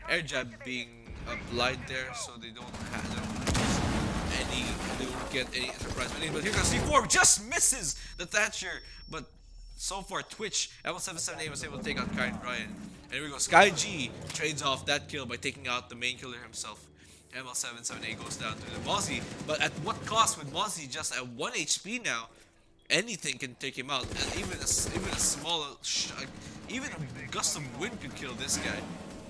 Air jab being applied there, so they don't get any surprise. But here comes C4, just misses the Thatcher. But so far, Twitch, L77A was able to take out Kind Ryan. And here we go, SkyG trades off that kill by taking out the main killer himself. ML77A goes down to the Mozzie, but at what cost with Mozzie just at 1 HP now? Anything can take him out, and even a small, even a gust of wind could kill this guy.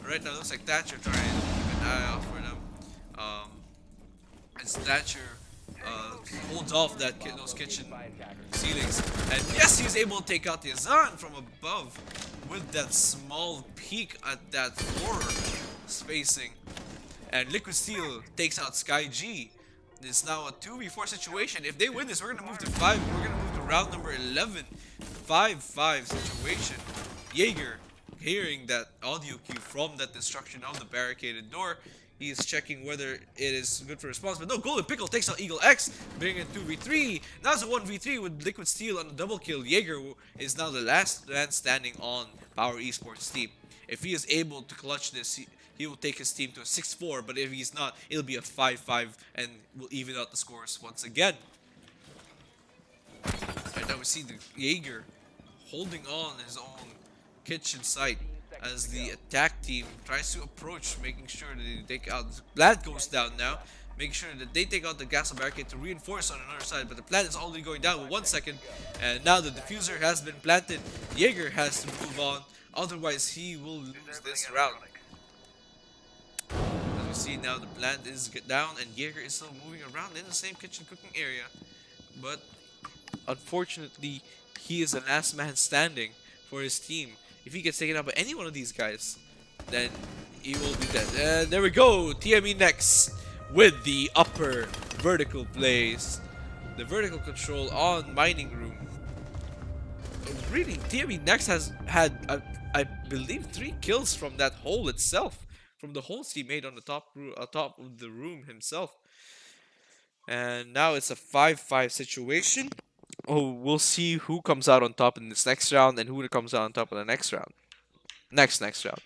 Right now, it looks like Thatcher trying to keep an eye out for them. As Thatcher holds off those kitchen ceilings, and yes, he's able to take out the Azan from above with that small peek at that floor. spacing. And Liquid Steel takes out Sky G. It's now a 2v4 situation. If they win this, we're gonna move to 5. We're gonna move to round number 11. 5-5 situation. Jaeger, hearing that audio cue from that destruction of the barricaded door, he is checking whether it is good for response. But no, Golden Pickle takes out Eagle X, bringing it 2v3. Now it's a 1v3 with Liquid Steel on a double kill. Jaeger is now the last man standing on Power Esports team. If he is able to clutch this, he will take his team to a 6-4, but if he's not, it'll be a 5-5 and will even out the scores once again. Right now we see the Jaeger holding on his own kitchen site as the attack team tries to approach, making sure that they take out. Plant goes down now, making sure that they take out the gas barricade to reinforce on another side, but the plant is already going down with 1 second, and now the diffuser has been planted. Jaeger has to move on, otherwise he will lose this round. As we see now, the plant is down and Jaeger is still moving around in the same kitchen cooking area, but unfortunately he is the last man standing for his team. If he gets taken out by any one of these guys, then he will be dead. And there we go, TME next with the upper vertical plays. The vertical control on mining room. Really, TME next has had, I believe, 3 kills from that hole itself. From the holes he made on the top of the room himself. And now it's a 5-5 situation. Oh, we'll see who comes out on top in this next round and who comes out on top in the next round. Next round.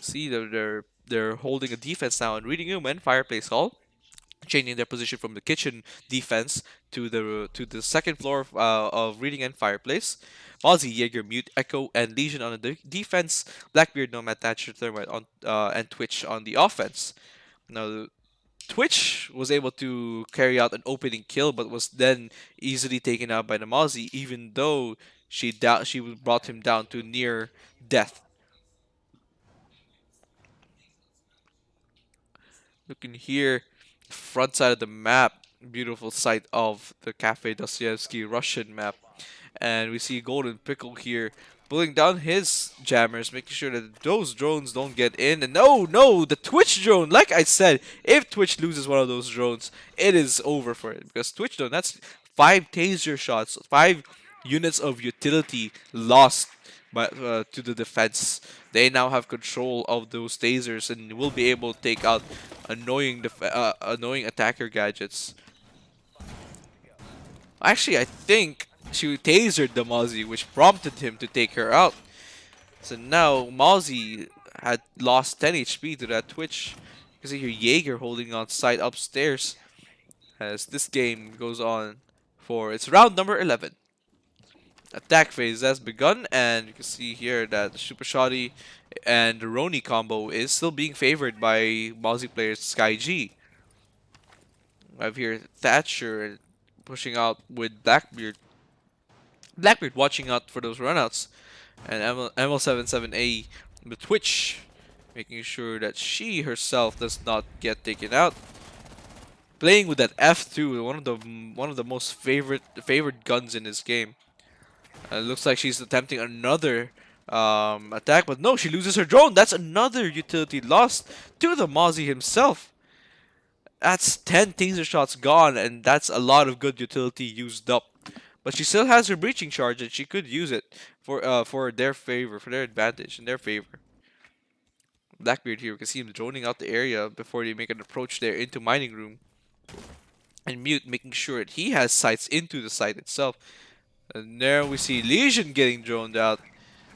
See, they're holding a defense now in Reading Room and Fireplace Hall, changing their position from the kitchen defense to the second floor of Reading and Fireplace. Mozzie, Jaeger, Mute, Echo, and Legion on the defense. Blackbeard, Nomad, Thatcher, Thermite on and Twitch on the offense. Now, Twitch was able to carry out an opening kill, but was then easily taken out by the Mozzie, even though she brought him down to near death. Looking here, front side of the map, beautiful sight of the Cafe Dostoevsky Russian map. And we see Golden Pickle here pulling down his jammers, making sure that those drones don't get in. And no, the Twitch drone, like I said, if Twitch loses one of those drones, it is over for it. Because Twitch drone, that's 5 taser shots, 5 units of utility lost by, to the defense. They now have control of those tasers and will be able to take out annoying attacker gadgets. Actually, I think she tasered the Mozzie, which prompted him to take her out. So now Mozzie had lost 10 HP to that Twitch. You can see here Jaeger holding on site upstairs as this game goes on for its round number 11. Attack phase has begun, and you can see here that the Super Shoddy and the Roni combo is still being favored by Mozzie players Sky G. I have here Thatcher pushing out with Blackbeard. Blackbeard watching out for those runouts. And ML77A with Twitch, making sure that she herself does not get taken out. Playing with that F2, one of the most favored guns in this game. It looks like she's attempting another attack, but no, she loses her drone. That's another utility lost to the Mozzie himself. That's 10 taser shots gone, and that's a lot of good utility used up. But she still has her breaching charge, and she could use it for their favor, for their advantage, in their favor. Blackbeard here, we can see him droning out the area before they make an approach there into mining room. And Mute making sure that he has sights into the site itself. And there we see Legion getting droned out.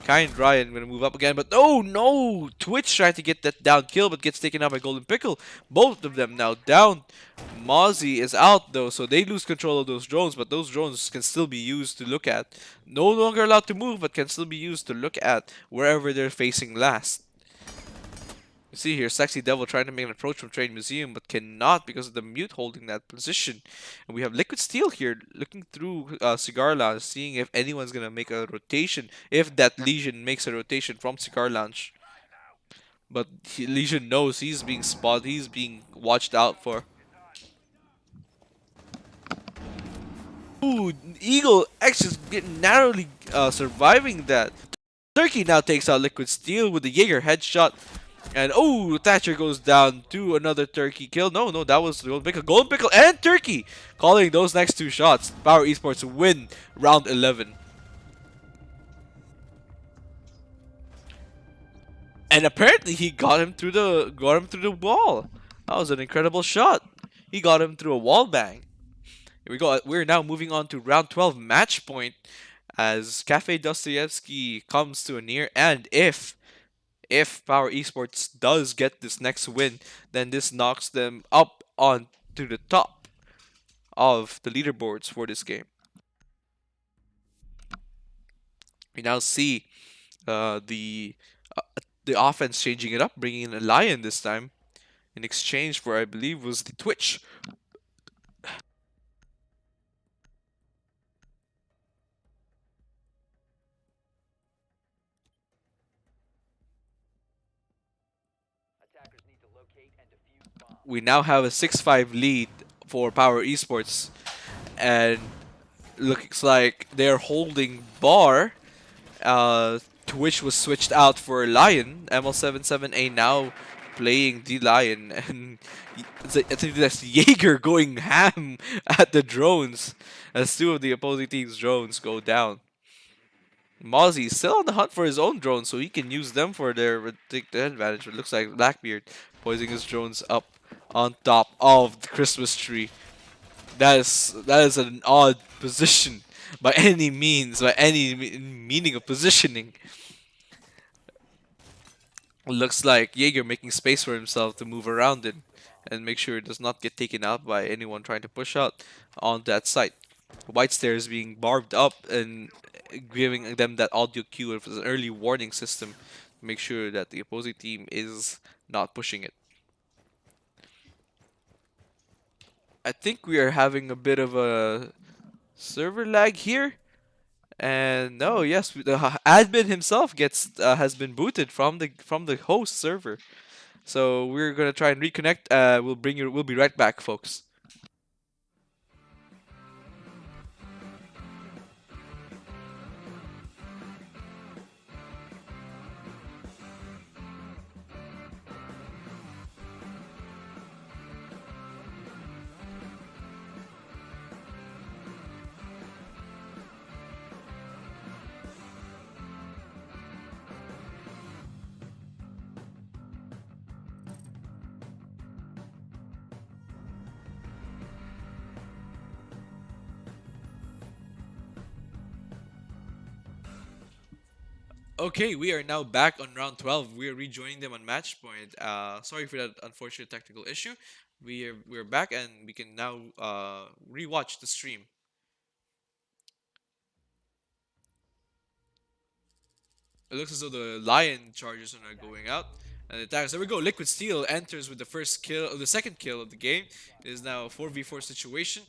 Kind Ryan gonna move up again, but no! Twitch trying to get that down kill, but gets taken out by Golden Pickle. Both of them now down. Mozzie is out though, so they lose control of those drones, but those drones can still be used to look at. No longer allowed to move, but can still be used to look at wherever they're facing last. You see here, Sexy Devil trying to make an approach from Trade Museum, but cannot because of the Mute holding that position. And we have Liquid Steel here, looking through Cigar Lounge, seeing if anyone's going to make a rotation, if that Legion makes a rotation from Cigar Lounge. But Legion knows he's being spotted, he's being watched out for. Ooh, Eagle X is getting narrowly surviving that. Turkey now takes out Liquid Steel with the Jaeger headshot. And oh, Thatcher goes down to another Turkey kill. No, no, that was Golden Pickle. Golden Pickle and Turkey calling those next two shots. Power Esports win round 11. And apparently he got him through the wall. That was an incredible shot. He got him through a wall bang. Here we go. We're now moving on to round 12 match point as Cafe Dostoevsky comes to a near, and if Power Esports does get this next win, then this knocks them up on to the top of the leaderboards for this game. We now see uh, the the offense changing it up, bringing in a Lion this time in exchange for, I believe, was the Twitch. Attackers need to locate and defuse bombs. We now have a 6-5 lead for Power Esports, and looks like they're holding bar. Twitch was switched out for Lion. ML77A now playing the Lion, and I think that's Jaeger going ham at the drones as two of the opposing team's drones go down. Mozzie is still on the hunt for his own drone, so he can use them for their take the advantage. It looks like Blackbeard poising his drones up on top of the Christmas tree. That is an odd position by any means, by any meaning of positioning. It looks like Jaeger making space for himself to move around in and make sure it does not get taken out by anyone trying to push out on that site. White stairs being barbed up and giving them that audio cue of an early warning system to make sure that the opposing team is not pushing it. I think we are having a bit of a server lag here. And no, yes, the admin himself gets has been booted from the host server. So we're gonna try and reconnect. We'll be right back, folks. Okay, we are now back on round 12. We are rejoining them on match point. Sorry for that unfortunate technical issue. We're back and we can now rewatch the stream. It looks as though the Lion charges are not going out. And attacks. There we go. Liquid Steel enters with the first kill, the second kill of the game. It is now a 4v4 situation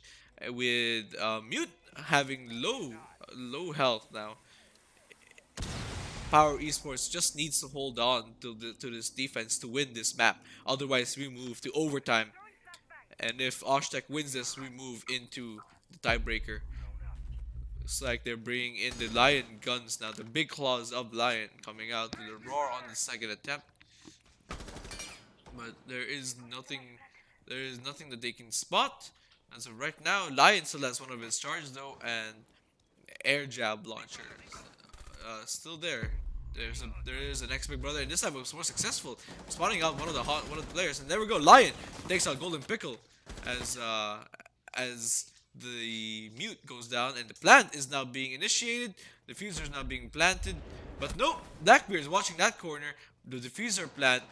with Mute having low health now. Power Esports just needs to hold on to this defense to win this map. Otherwise, we move to overtime. And if Oshtek wins this, we move into the tiebreaker. Looks like they're bringing in the Lion guns now. The big claws of Lion coming out with a roar on the second attempt. But there is nothing. There is nothing that they can spot. As of right now, Lion still has one of his charges though, and air jab launcher still there. There is an ex Big Brother, and this time it was more successful, spawning out one of the players. And there we go, Lion takes out Golden Pickle as the mute goes down, and the plant is now being initiated. The diffuser is now being planted, but no, Blackbeard is watching that corner. The diffuser plant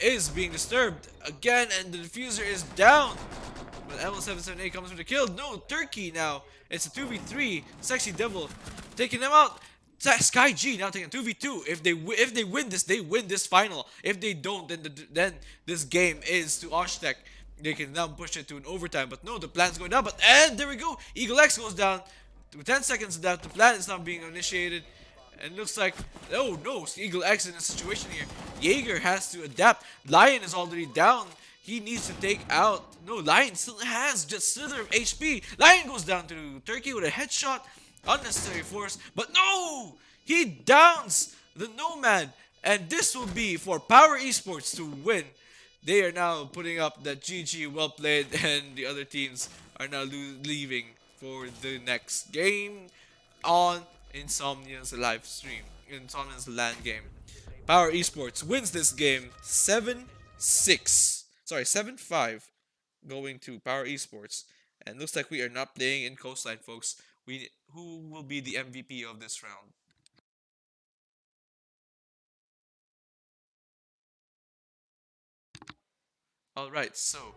is being disturbed again, and the diffuser is down. But ML77A comes with a kill. No, Turkey now. It's a 2v3. Sexy Devil taking them out. Sky G now taking 2v2. If they win this, they win this final. If they don't, then this game is to Oshtek. They can now push it to an overtime. But no, the plan's going down. And there we go. Eagle X goes down. With 10 seconds left, the plan is now being initiated. And it looks like, oh no, Eagle X in a situation here. Jaeger has to adapt. Lion is already down. He needs to take out. No, Lion still has just slither of HP. Lion goes down to Turkey with a headshot. Unnecessary force. But no! He downs the Nomad. And this will be for Power Esports to win. They are now putting up the GG, well played, and the other teams are now leaving for the next game on Insomnia's live stream, Insomnia's LAN game. Power Esports wins this game 7-6. Sorry, 7-5, going to Power Esports. And looks like we are not playing in Coastline, folks. Who will be the MVP of this round? All right, so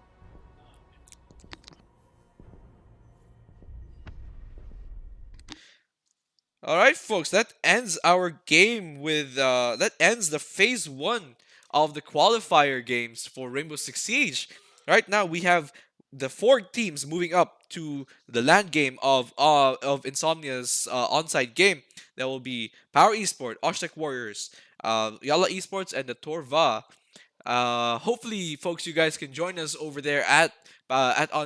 all right, folks, that ends our game with that ends the phase 1 of the qualifier games for Rainbow Six Siege. Right now we have the 4 teams moving up to the land game of Insomnia's on-site game. That will be Power Esport, Oshtek Warriors, Yalla Esports, and the Torva. Hopefully, folks, you guys can join us over there at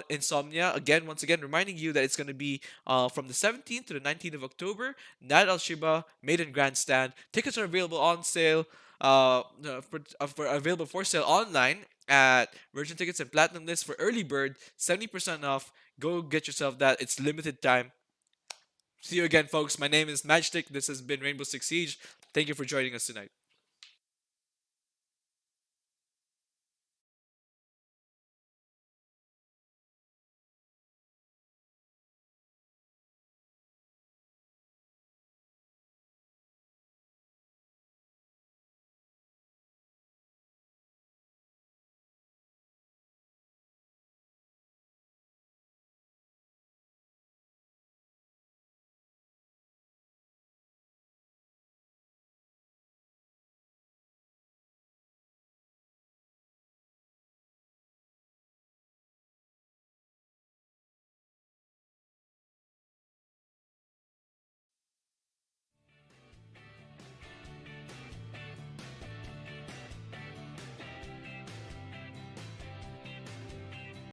Insomnia. Again, once again, reminding you that it's going to be from the 17th to the 19th of October. Night Al Shiba Maiden Grandstand. Tickets are available on sale. Available for sale online at Virgin Tickets and Platinum List for early bird, 70% off. Go get yourself that. It's limited time. See you again, folks. My name is Magstick. This has been Rainbow Six Siege. Thank you for joining us tonight.